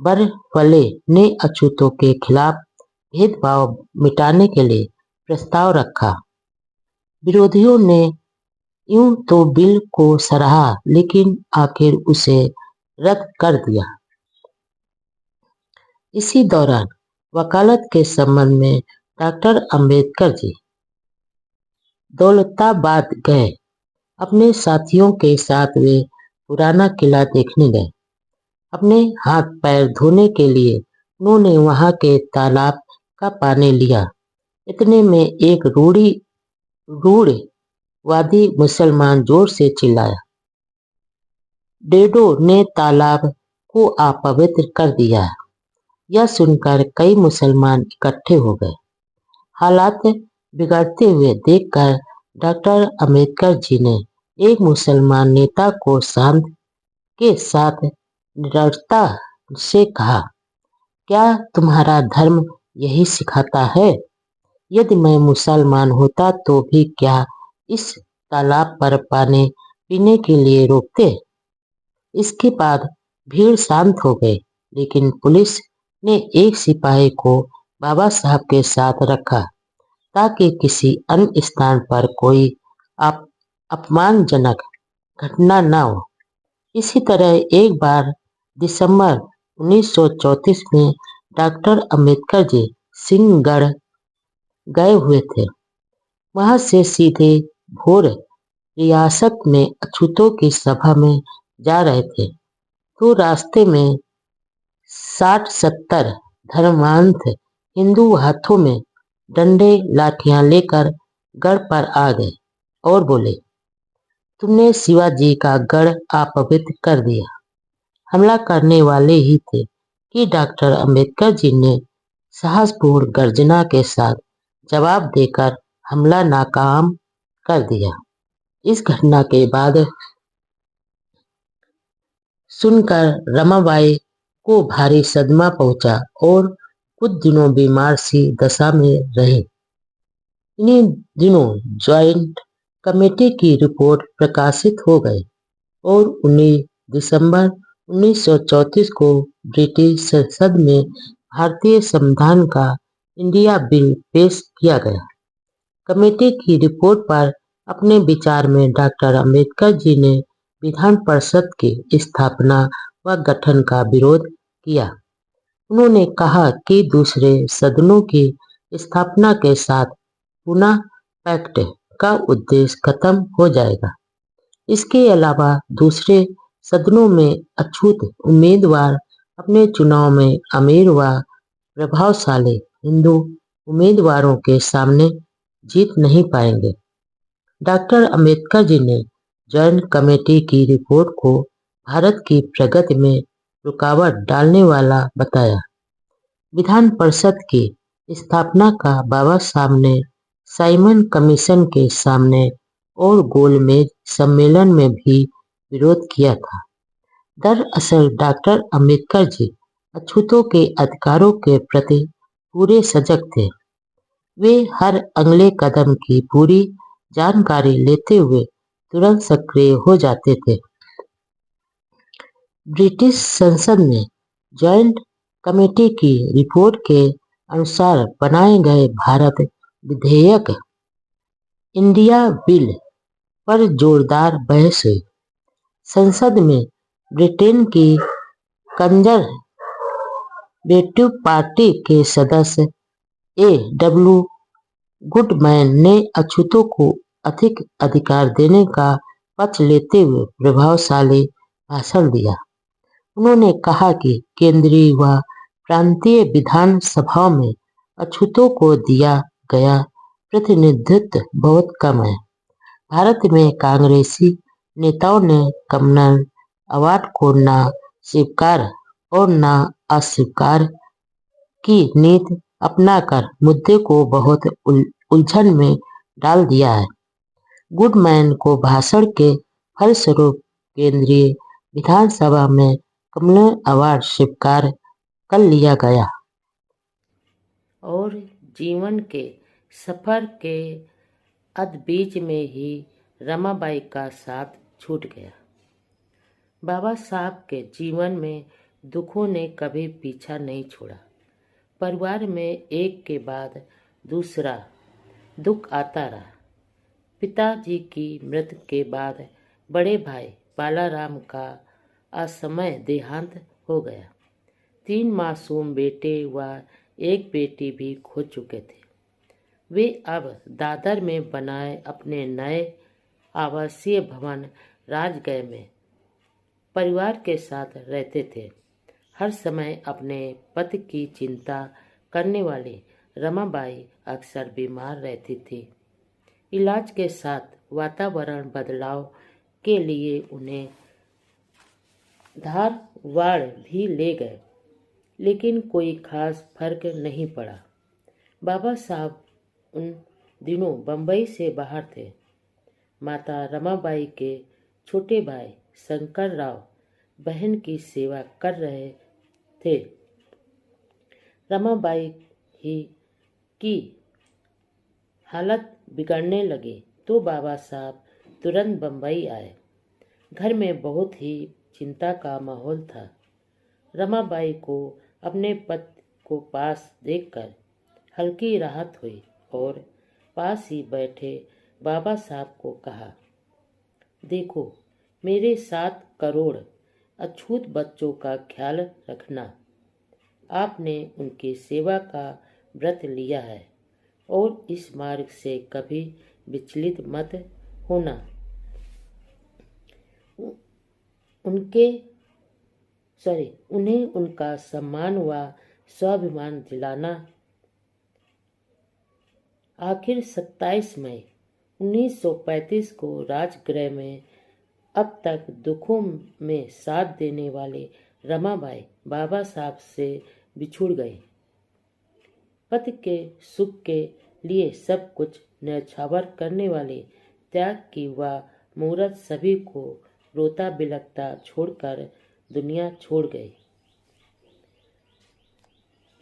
Speaker 1: बरफले ने अछूतों के खिलाफ भेदभाव मिटाने के लिए प्रस्ताव रखा। विरोधियों ने यूं तो बिल को सराहा, लेकिन आखिर उसे रद्द कर दिया। इसी दौरान वकालत के संबंध में डॉक्टर अंबेडकर जी दौलताबाद गए। अपने साथियों के साथ वे पुराना किला देखने गए। अपने हाथ पैर धोने के लिए उन्होंने वहां के तालाब का पानी लिया। इतने में एक रूढ़िवादी मुसलमान जोर से चिल्लाया, डेडो ने तालाब को अपवित्र कर दिया है। यह सुनकर कई मुसलमान इकट्ठे हो गए। हालात बिगड़ते हुए देखकर डॉक्टर अंबेडकर जी ने एक मुसलमान नेता को शांत के साथ निडरता से कहा, क्या तुम्हारा धर्म यही सिखाता है? यदि मैं मुसलमान होता तो भी क्या इस तालाब पर पानी पीने के लिए रोकते? इसके बाद भीड़ शांत हो गई, लेकिन पुलिस ने एक सिपाही को बाबा साहब के साथ रखा ताकि किसी अन्य स्थान पर कोई अपमानजनक घटना न हो। इसी तरह एक बार दिसंबर 1934 में डॉक्टर अंबेडकर जी सिंहगढ़ गए हुए थे। वहां से सीधे भोर रियासत में अछूतों की सभा में जा रहे थे, तो रास्ते में 60-70 धर्मांध हिंदू हाथों में डंडे लाठियां लेकर गढ़ पर आ गए और बोले, तुमने शिवाजी का गढ़ अपवित्र कर दिया। हमला करने वाले ही थे कि डॉक्टर अंबेडकर जी ने साहसपूर्ण गर्जना के साथ जवाब देकर हमला नाकाम कर दिया। इस घटना के बाद सुनकर रमाबाई को भारी सदमा पहुंचा और कुछ दिनों बीमार सी दशा में रही। इन्हीं दिनों ज्वाइंट कमेटी की रिपोर्ट प्रकाशित हो गई और 19 दिसंबर 1934 को ब्रिटिश संसद में भारतीय संविधान का इंडिया बिल पेश किया गया। कमेटी की रिपोर्ट पर अपने विचार में डॉक्टर अंबेडकर जी ने विधान परिषद की स्थापना व गठन का विरोध किया। उन्होंने कहा कि दूसरे सदनों की स्थापना के साथ पुनः पैक्ट का उद्देश्य खत्म हो जाएगा। इसके अलावा दूसरे सदनों में अछूत उम्मीदवार अपने चुनाव में अमीर व प्रभावशाली हिंदू उम्मीदवारों के सामने जीत नहीं पाएंगे। डॉक्टर अंबेडकर जी ने ज्वाइंट कमेटी की रिपोर्ट को भारत की प्रगति में रुकावट डालने वाला बताया। विधान परिषद की स्थापना का बाबा साहब ने साइमन कमीशन के सामने और गोलमेज सम्मेलन में भी विरोध किया था। दरअसल डॉक्टर अंबेडकर जी अछूतों के अधिकारों के प्रति पूरे सजग थे। वे हर अगले कदम की पूरी जानकारी लेते हुए तुरंत सक्रिय हो जाते थे। ब्रिटिश संसद में जॉइंट कमेटी की रिपोर्ट के अनुसार बनाए गए भारत विधेयक इंडिया बिल पर जोरदार बहस हुई। संसद में ब्रिटेन की कंजरवेटिव पार्टी के सदस्य A.W. गुडमैन ने अछूतों को अधिक अधिकार देने का पक्ष लेते हुए प्रभावशाली भाषण दिया। उन्होंने कहा कि केंद्रीय व प्रांतीय विधान सभाओं में अछूतों को दिया गया प्रतिनिधित्व बहुत कम है। भारत में कांग्रेसी नेताओं ने कम्युनल अवार्ड को न स्वीकार और न अस्वीकार की नीति अपनाकर मुद्दे को बहुत उलझन में डाल दिया है। गुडमैन को भाषण के फलस्वरूप केंद्रीय विधानसभा में कम्युनल अवार्ड स्वीकार कर लिया गया और जीवन के सफर के अधबीच में ही रमाबाई का साथ छूट गया। बाबा साहब के जीवन में दुखों ने कभी पीछा नहीं छोड़ा। परिवार में एक के बाद दूसरा दुख आता रहा। पिताजी की मृत्यु के बाद बड़े भाई बालाराम का असमय देहांत हो गया। 3 मासूम बेटे व एक बेटी भी खो चुके थे। वे अब दादर में बनाए अपने नए आवासीय भवन राजगृह में परिवार के साथ रहते थे। हर समय अपने पति की चिंता करने वाली रमाबाई अक्सर बीमार रहती थी। इलाज के साथ वातावरण बदलाव के लिए उन्हें धारवाड़ भी ले गए, लेकिन कोई खास फर्क नहीं पड़ा। बाबा साहब उन दिनों बंबई से बाहर थे। माता रमाबाई के छोटे भाई शंकर राव बहन की सेवा कर रहे थे। रमाबाई ही की हालत बिगड़ने लगी तो बाबा साहब तुरंत बंबई आए। घर में बहुत ही चिंता का माहौल था। रमाबाई को अपने पति को पास देखकर हल्की राहत हुई और पास ही बैठे बाबा साहब को कहा, देखो, मेरे 7 करोड़ अछूत बच्चों का ख्याल रखना। आपने उनकी सेवा का व्रत लिया है और इस मार्ग से कभी विचलित मत होना। उन्हें उनका सम्मान व स्वाभिमान दिलाना। आखिर 27 मई 1935 को राजगृह में अब तक दुखों में साथ देने वाले रमाबाई बाबा साहब से बिछुड़ गई। पति के सुख के लिए सब कुछ न्यौछावर करने वाले त्याग की वह मूरत सभी को रोता बिलखता छोड़कर दुनिया छोड़ गई।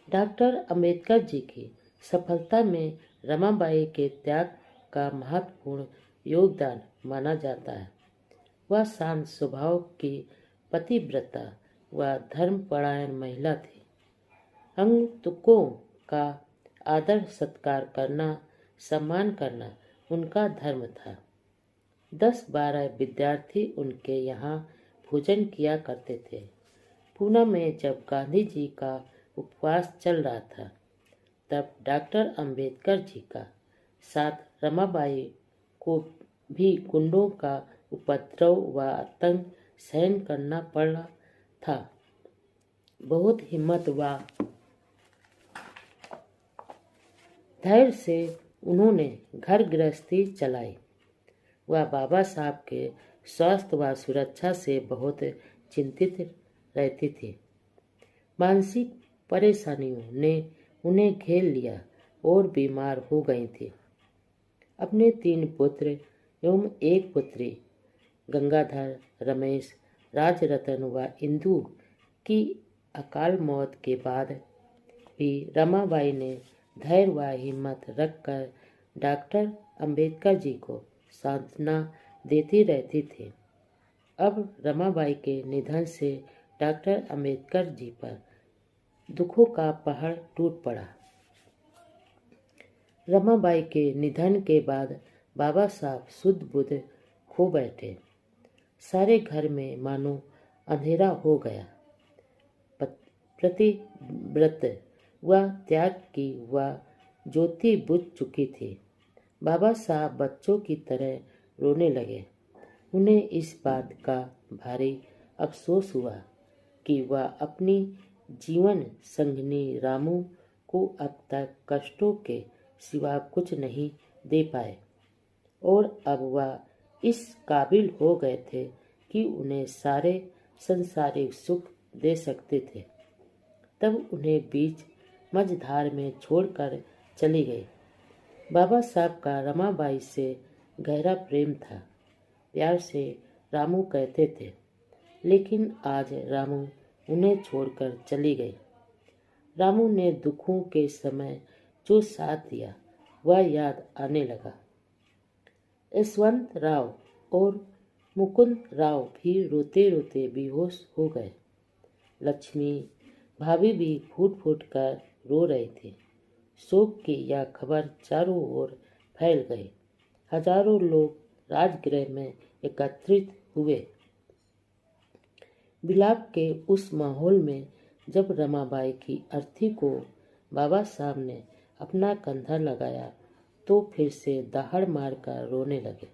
Speaker 1: डॉक्टर अंबेडकर जी की सफलता में रमाबाई के त्याग का महत्वपूर्ण योगदान माना जाता है। वह शांत स्वभाव की पतिव्रता व धर्मपरायण महिला थी। अंगतुकों का आदर सत्कार करना, सम्मान करना उनका धर्म था। 10-12 विद्यार्थी उनके यहाँ भोजन किया करते थे। पूना में जब गांधी जी का उपवास चल रहा था, तब डॉक्टर अंबेडकर जी का साथ रमाबाई को भी गुंडों का उपद्रव व आतंक सहन करना पड़ा था। बहुत हिम्मत व धैर्य से उन्होंने घर गृहस्थी चलाई। वह बाबा साहब के स्वास्थ्य व सुरक्षा से बहुत चिंतित रहती थी। मानसिक परेशानियों ने उन्हें घेर लिया और बीमार हो गई थी। अपने 3 पुत्र एवं एक पुत्री गंगाधर, रमेश, राजरतन व इंदु की अकाल मौत के बाद भी रमाबाई ने धैर्य व हिम्मत रखकर डॉक्टर अंबेडकर जी को सांत्वना देती रहती थी। अब रमाबाई के निधन से डॉक्टर अंबेडकर जी पर दुखों का पहाड़ टूट पड़ा। रमाबाई के निधन के बाद बाबा साहब शुद्ध बुद्ध खो बैठे। सारे घर में मानो अंधेरा हो गया। प्रतिव्रत व त्याग की वह ज्योति बुझ चुकी थी। बाबा साहब बच्चों की तरह रोने लगे। उन्हें इस बात का भारी अफसोस हुआ कि वह अपनी जीवन संगिनी रामू को अब तक कष्टों के सिवा कुछ नहीं दे पाए और अब वह इस काबिल हो गए थे कि उन्हें सारे संसारिक सुख दे सकते थे। तब उन्हें बीच मझधार में छोड़कर चली गई। बाबा साहब का रमाबाई से गहरा प्रेम था। प्यार से रामू कहते थे, लेकिन आज रामू उन्हें छोड़कर चली गई। रामू ने दुखों के समय जो साथ दिया वह याद आने लगा। यशवंत राव और मुकुंद राव भी रोते रोते बेहोश हो गए। लक्ष्मी भाभी भी फूट फूट कर रो रही थी। शोक की यह खबर चारों ओर फैल गई। हजारों लोग राजगृह में एकत्रित हुए। विलाप के उस माहौल में जब रमाबाई की अर्थी को बाबा साहब ने अपना कंधा लगाया तो फिर से दहाड़ मारकर रोने लगे।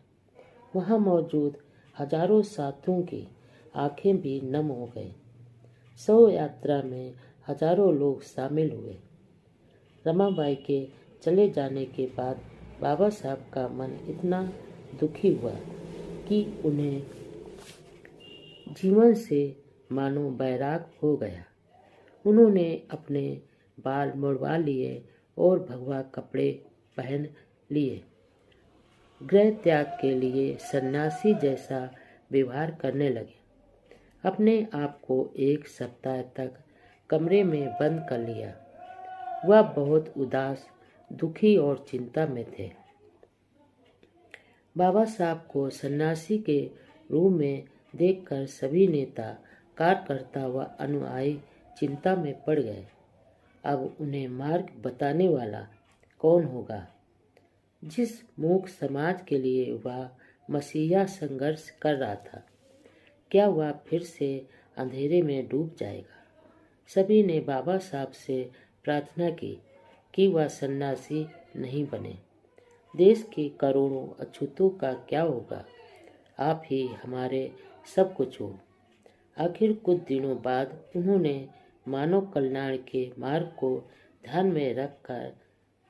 Speaker 1: वहां मौजूद हजारों साथियों की आंखें भी नम हो गई। शव यात्रा में हजारों लोग शामिल हुए। रमाबाई के चले जाने के बाद बाबा साहब का मन इतना दुखी हुआ कि उन्हें जीवन से मानो बैराग हो गया। उन्होंने अपने बाल मुड़वा लिए और भगवा कपड़े पहन लिए। गृह त्याग के लिए सन्यासी जैसा व्यवहार करने लगे। अपने आप को 1 सप्ताह तक कमरे में बंद कर लिया। वह बहुत उदास, दुखी और चिंता में थे। बाबा साहब को सन्यासी के रूप में देखकर सभी नेता, कार्यकर्ता व अनुयायी चिंता में पड़ गए। अब उन्हें मार्ग बताने वाला कौन होगा? जिस मूक समाज के लिए वह मसीहा संघर्ष कर रहा था, क्या वह फिर से अंधेरे में डूब जाएगा? सभी ने बाबा साहब से प्रार्थना की कि वह सन्यासी नहीं बने। देश के करोड़ों अछूतों का क्या होगा? आप ही हमारे सब कुछ हो। आखिर कुछ दिनों बाद उन्होंने मानव कल्याण के मार्ग को ध्यान में रखकर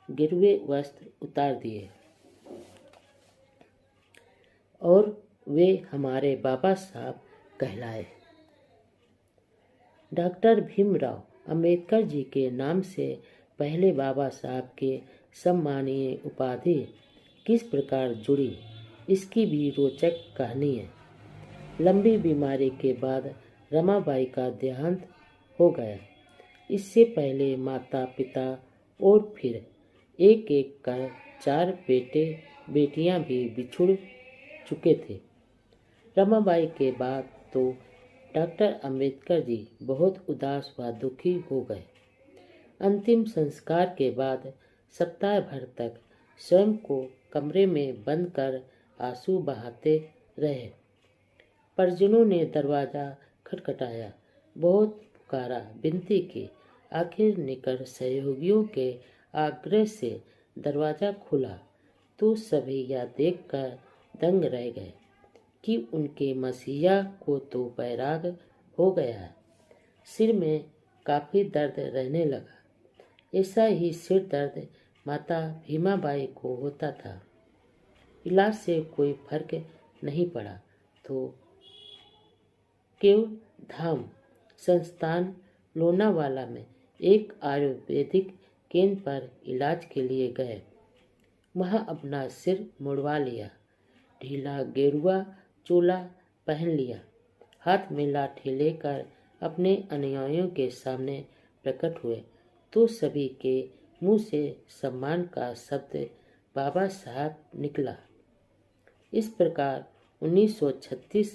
Speaker 1: गिरवे वस्त्र उतार दिए और वे हमारे बाबा साहब कहलाए। डॉक्टर भीमराव अंबेडकर जी के नाम से पहले बाबा साहब के सम्मानीय उपाधि किस प्रकार जुड़ी, इसकी भी रोचक कहानी है। लंबी बीमारी के बाद रमाबाई का देहांत हो गया। इससे पहले माता पिता और फिर एक एक कर 4 बेटे बेटियां भी बिछुड़ चुके थे। रमाबाई के बाद तो डॉक्टर अंबेडकर जी बहुत उदास व दुखी हो गए। अंतिम संस्कार के बाद सप्ताह भर तक स्वयं को कमरे में बंद कर आंसू बहाते रहे। परिजनों ने दरवाजा खटखटाया, बहुत पुकारा, विनती की। आखिर निकट सहयोगियों के आग्रह से दरवाजा खुला तो सभी यह देखकर दंग रह गए कि उनके मसीहा को तो बैराग हो गया है। सिर में काफी दर्द रहने लगा। ऐसा ही सिर दर्द माता भीमाबाई को होता था। इलाज से कोई फर्क नहीं पड़ा तो केव धाम संस्थान लोनावाला में एक आयुर्वेदिक केंद्र पर इलाज के लिए गए। वहां अपना सिर मुड़वा लिया। ढीला गेरुआ चोला पहन लिया, हाथ में लाठी लेकर अपने अनुयायियों के सामने प्रकट हुए तो सभी के मुंह से सम्मान का शब्द बाबा साहब निकला। इस प्रकार 1936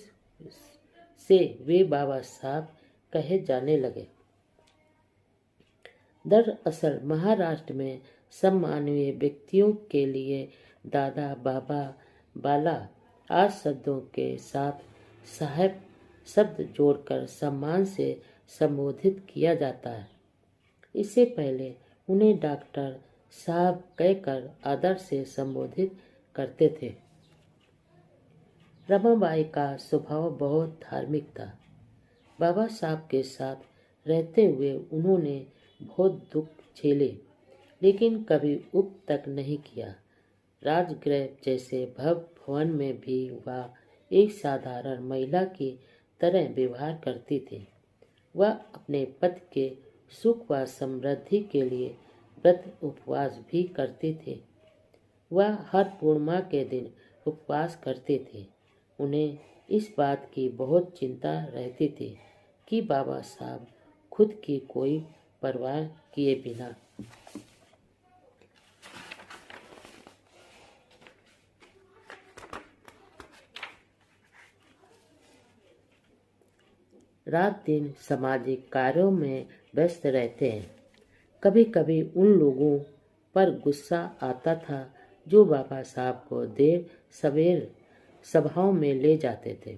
Speaker 1: से वे बाबा साहब कहे जाने लगे। दरअसल महाराष्ट्र में सम्माननीय व्यक्तियों के लिए दादा, बाबा, बाला आदि शब्दों के साथ साहब शब्द जोड़कर सम्मान से संबोधित किया जाता है। इससे पहले उन्हें डॉक्टर साहब कहकर आदर से संबोधित करते थे। रमाबाई का स्वभाव बहुत धार्मिक था। बाबा साहब के साथ रहते हुए उन्होंने बहुत दुख झेले, लेकिन कभी उप तक नहीं किया। राजगृह जैसे भव्य भवन में भी वह एक साधारण महिला की तरह व्यवहार करती थी। वह अपने पति के सुख व समृद्धि के लिए व्रत उपवास भी करते थे। वह हर पूर्णिमा के दिन उपवास करते थे। उन्हें इस बात की बहुत चिंता रहती थी कि बाबा साहब खुद की कोई परवाह किए बिना रात दिन सामाजिक कार्यों में व्यस्त रहते हैं। कभी कभी उन लोगों पर गुस्सा आता था जो बाबा साहब को देर सवेर सभाओं में ले जाते थे।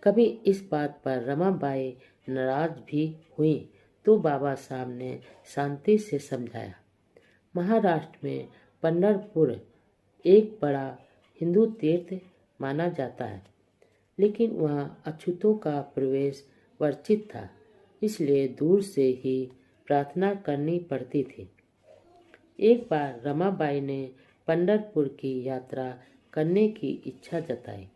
Speaker 1: कभी इस बात पर रमाबाई नाराज भी हुई तो बाबा साहब ने शांति से समझाया। महाराष्ट्र में पंढरपुर एक बड़ा हिंदू तीर्थ माना जाता है, लेकिन वहाँ अछूतों का प्रवेश वर्जित था, इसलिए दूर से ही प्रार्थना करनी पड़ती थी। एक बार रमाबाई ने पंढरपुर की यात्रा करने की इच्छा जताई।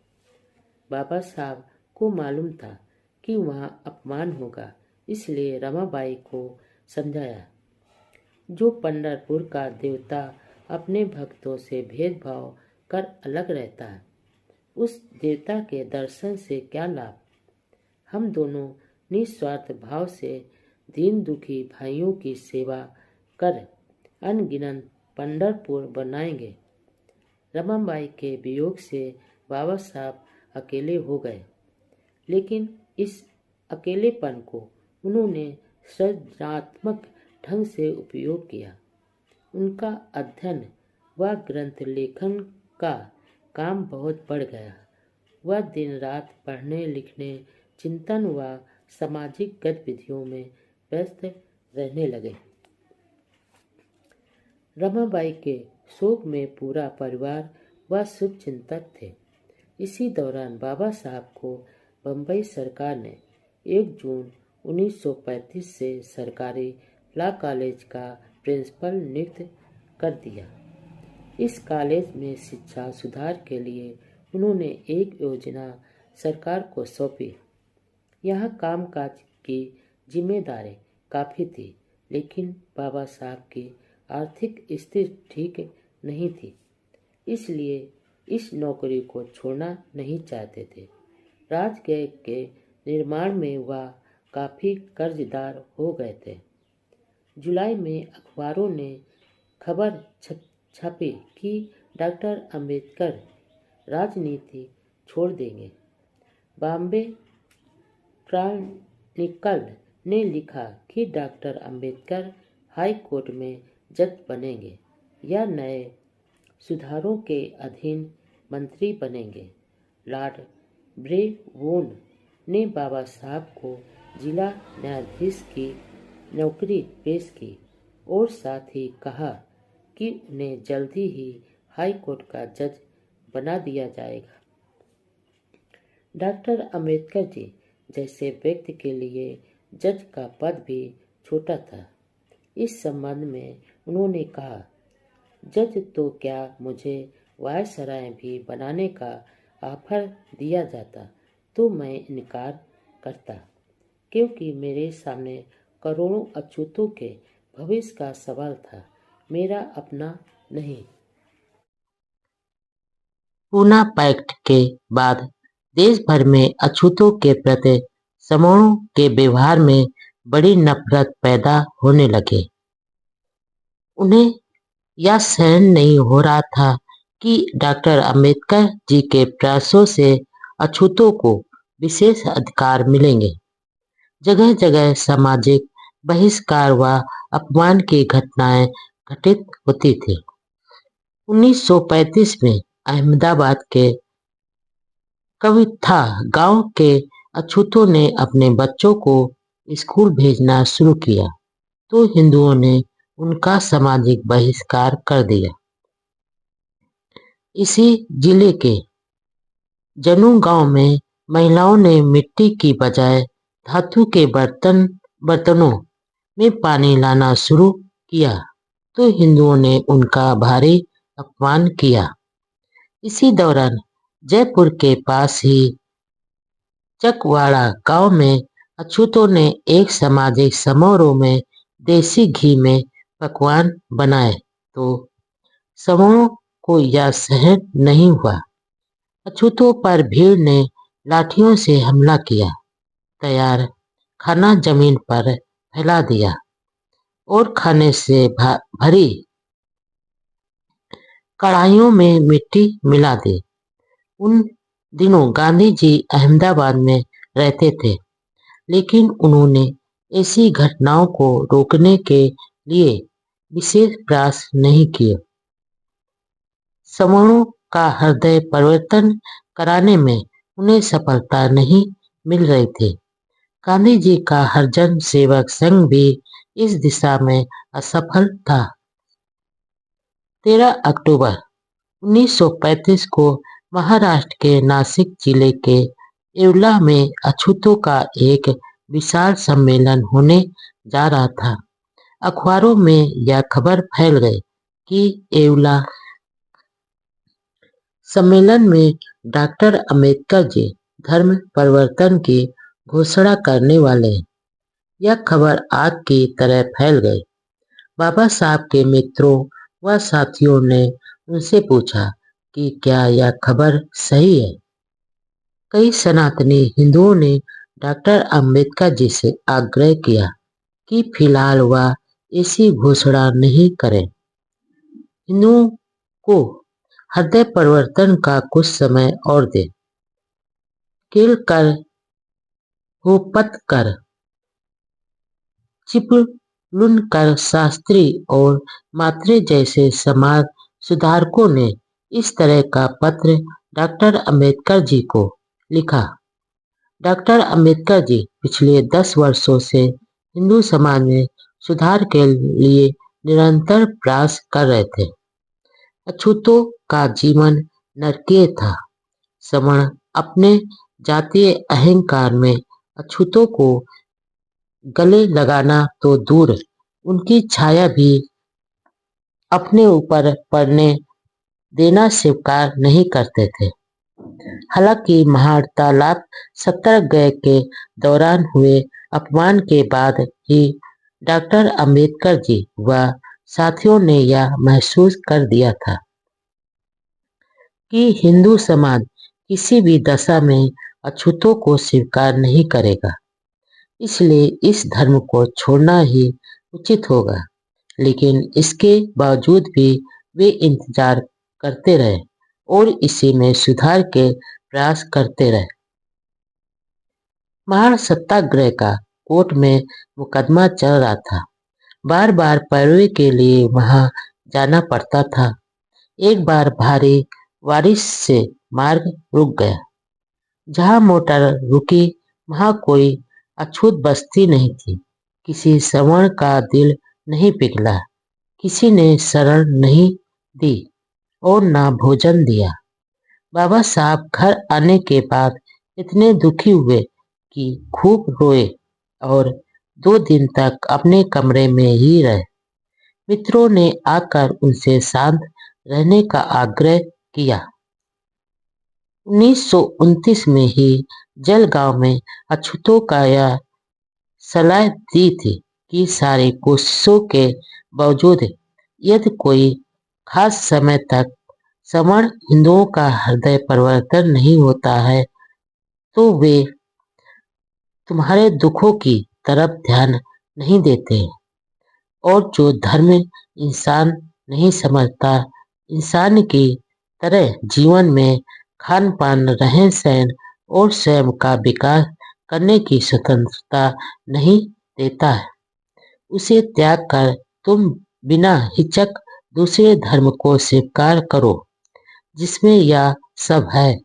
Speaker 1: बाबा साहब को मालूम था कि वहाँ अपमान होगा, इसलिए रमाबाई को समझाया। जो पंढरपुर का देवता अपने भक्तों से भेदभाव कर अलग रहता है, उस देवता के दर्शन से क्या लाभ। हम दोनों निस्वार्थ भाव से दीन दुखी भाइयों की सेवा कर अनगिनत पंढरपुर बनाएंगे। रमाबाई के वियोग से बाबा साहब अकेले हो गए, लेकिन इस अकेलेपन को उन्होंने सृजनात्मक ढंग से उपयोग किया। उनका अध्ययन व ग्रंथ लेखन का काम बहुत बढ़ गया। वह दिन रात पढ़ने लिखने, चिंतन व सामाजिक गतिविधियों में व्यस्त रहने लगे। रमाबाई के शोक में पूरा परिवार व शुभचिंतक थे। इसी दौरान बाबा साहब को बम्बई सरकार ने 1 जून 1935 से सरकारी लॉ कॉलेज का प्रिंसिपल नियुक्त कर दिया। इस कॉलेज में शिक्षा सुधार के लिए उन्होंने एक योजना सरकार को सौंपी। यहाँ कामकाज की जिम्मेदारी काफ़ी थी, लेकिन बाबा साहब की आर्थिक स्थिति ठीक नहीं थी, इसलिए इस नौकरी को छोड़ना नहीं चाहते थे। राजगृह के निर्माण में वह काफ़ी कर्जदार हो गए थे। जुलाई में अखबारों ने खबर छापी कि डॉक्टर अंबेडकर राजनीति छोड़ देंगे। बॉम्बे क्रॉनिकल ने लिखा कि डॉक्टर अंबेडकर हाई कोर्ट में जज बनेंगे या नए सुधारों के अधीन मंत्री बनेंगे। लॉर्ड ब्रेबोर्न ने बाबा साहब को जिला न्यायाधीश की नौकरी पेश की और साथ ही कहा कि उन्हें जल्दी ही हाई कोर्ट का जज बना दिया जाएगा। डॉक्टर अंबेडकर जी जैसे व्यक्ति के लिए जज का पद भी छोटा था। इस संबंध में उन्होंने कहा, जज तो क्या, मुझे वायसराय भी बनाने का ऑफर दिया जाता तो मैं इनकार करता, क्योंकि मेरे सामने करोड़ों अछूतों के भविष्य का सवाल था, मेरा अपना नहीं। पूना पैक्ट के बाद देश भर में अछूतों के प्रति समूहों के व्यवहार में बड़ी नफरत पैदा होने लगे। उन्हें यह सहन नहीं हो रहा था कि डॉक्टर अंबेडकर जी के प्रयासों से अछूतों को विशेष अधिकार मिलेंगे। जगह जगह सामाजिक बहिष्कार व अपमान की घटनाएं घटित होती थी। 1935 में अहमदाबाद के कविथा गांव के अछूतों ने अपने बच्चों को स्कूल भेजना शुरू किया तो हिंदुओं ने उनका सामाजिक बहिष्कार कर दिया। इसी जिले के जनू गांव में महिलाओं ने मिट्टी की बजाय धातु के बर्तनों में पानी लाना शुरू किया तो हिंदुओं ने उनका भारी अपमान किया। इसी दौरान जयपुर के पास ही चकवाड़ा गांव में अछूतों ने एक सामाजिक समारोह में देसी घी में पकवान बनाए तो समूहों को यह सहन नहीं हुआ। अछूतों पर भीड़ ने लाठियों से हमला किया, तैयार खाना जमीन पर फैला दिया और खाने से भरी कढ़ाइयों में मिट्टी मिला दी। उन दिनों गांधी जी अहमदाबाद में रहते थे, लेकिन उन्होंने ऐसी घटनाओं को रोकने के लिए विशेष प्रयास नहीं किए। सवर्णों का हृदय परिवर्तन कराने में उन्हें सफलता नहीं मिल रही थी। गांधी जी का हरिजन सेवक संघ भी इस दिशा में असफल था। 13 अक्टूबर 1935 को महाराष्ट्र के नासिक जिले के येवला में अछूतों का एक विशाल सम्मेलन होने जा रहा था। अखबारों में यह खबर फैल गई कि येवला सम्मेलन में डॉक्टर अंबेडकर जी धर्म परिवर्तन की घोषणा करने वाले हैं। यह खबर आग की तरह फैल गई। बाबा साहब के मित्रों व साथियों ने उनसे पूछा कि क्या यह खबर सही है। कई सनातनी हिंदुओं ने डॉक्टर अंबेडकर जी से आग्रह किया कि फिलहाल वह ऐसी घोषणा नहीं करें। हिंदुओं को हृदय परिवर्तन का कुछ समय और दे। केलकर, होपतकर, चिपलुनकर, शास्त्री और मात्रे जैसे समाज सुधारकों ने इस तरह का पत्र डॉक्टर अंबेडकर जी को लिखा। डॉक्टर अंबेडकर जी पिछले 10 वर्षों से हिंदू समाज में सुधार के लिए निरंतर प्रयास कर रहे थे। अछूतों का जीवन नरकीय था। सवर्ण अपने जातीय अहंकार में अछूतों को गले लगाना तो दूर, उनकी छाया भी अपने ऊपर पड़ने देना स्वीकार नहीं करते थे। हालांकि महाहड़ताल सत्याग्रह के दौरान हुए अपमान के बाद ही डॉक्टर अंबेडकर जी व साथियों ने यह महसूस कर दिया था कि हिंदू समाज किसी भी दशा में अछूतों को स्वीकार नहीं करेगा, इसलिए इस धर्म को छोड़ना ही उचित होगा। लेकिन इसके बावजूद भी वे इंतजार करते रहे और इसी में सुधार के प्रयास करते रहे। महान सत्याग्रह का कोर्ट में मुकदमा चल रहा था। बार बार पैरवी के लिए वहां जाना पड़ता था। एक बार भारी बारिश से मार्ग रुक गया। जहां मोटर रुकी वहां कोई अछूत बस्ती नहीं थी। किसी सवर्ण का दिल नहीं पिघला, किसी ने शरण नहीं दी और ना भोजन दिया। बाबा साहब घर आने के बाद इतने दुखी हुए कि खूब रोए और 2 दिन तक अपने कमरे में ही रहे। मित्रों ने आकर उनसे शांत रहने का आग्रह किया। 1929 में ही जलगांव में अछूतों का यह सलाह दी थी कि सारी कोशिशों के बावजूद यदि कोई खास समय तक सवर्ण हिंदुओं का हृदय परिवर्तन नहीं होता है तो वे तुम्हारे दुखों की तरफ ध्यान नहीं देते। और जो धर्म इंसान नहीं समझता, इंसान की तरह जीवन में खान पान, रहन सहन और स्वयं का विकास करने की स्वतंत्रता नहीं देता है, उसे त्याग कर तुम बिना हिचक दूसरे धर्म को स्वीकार करो जिसमें यह सब है।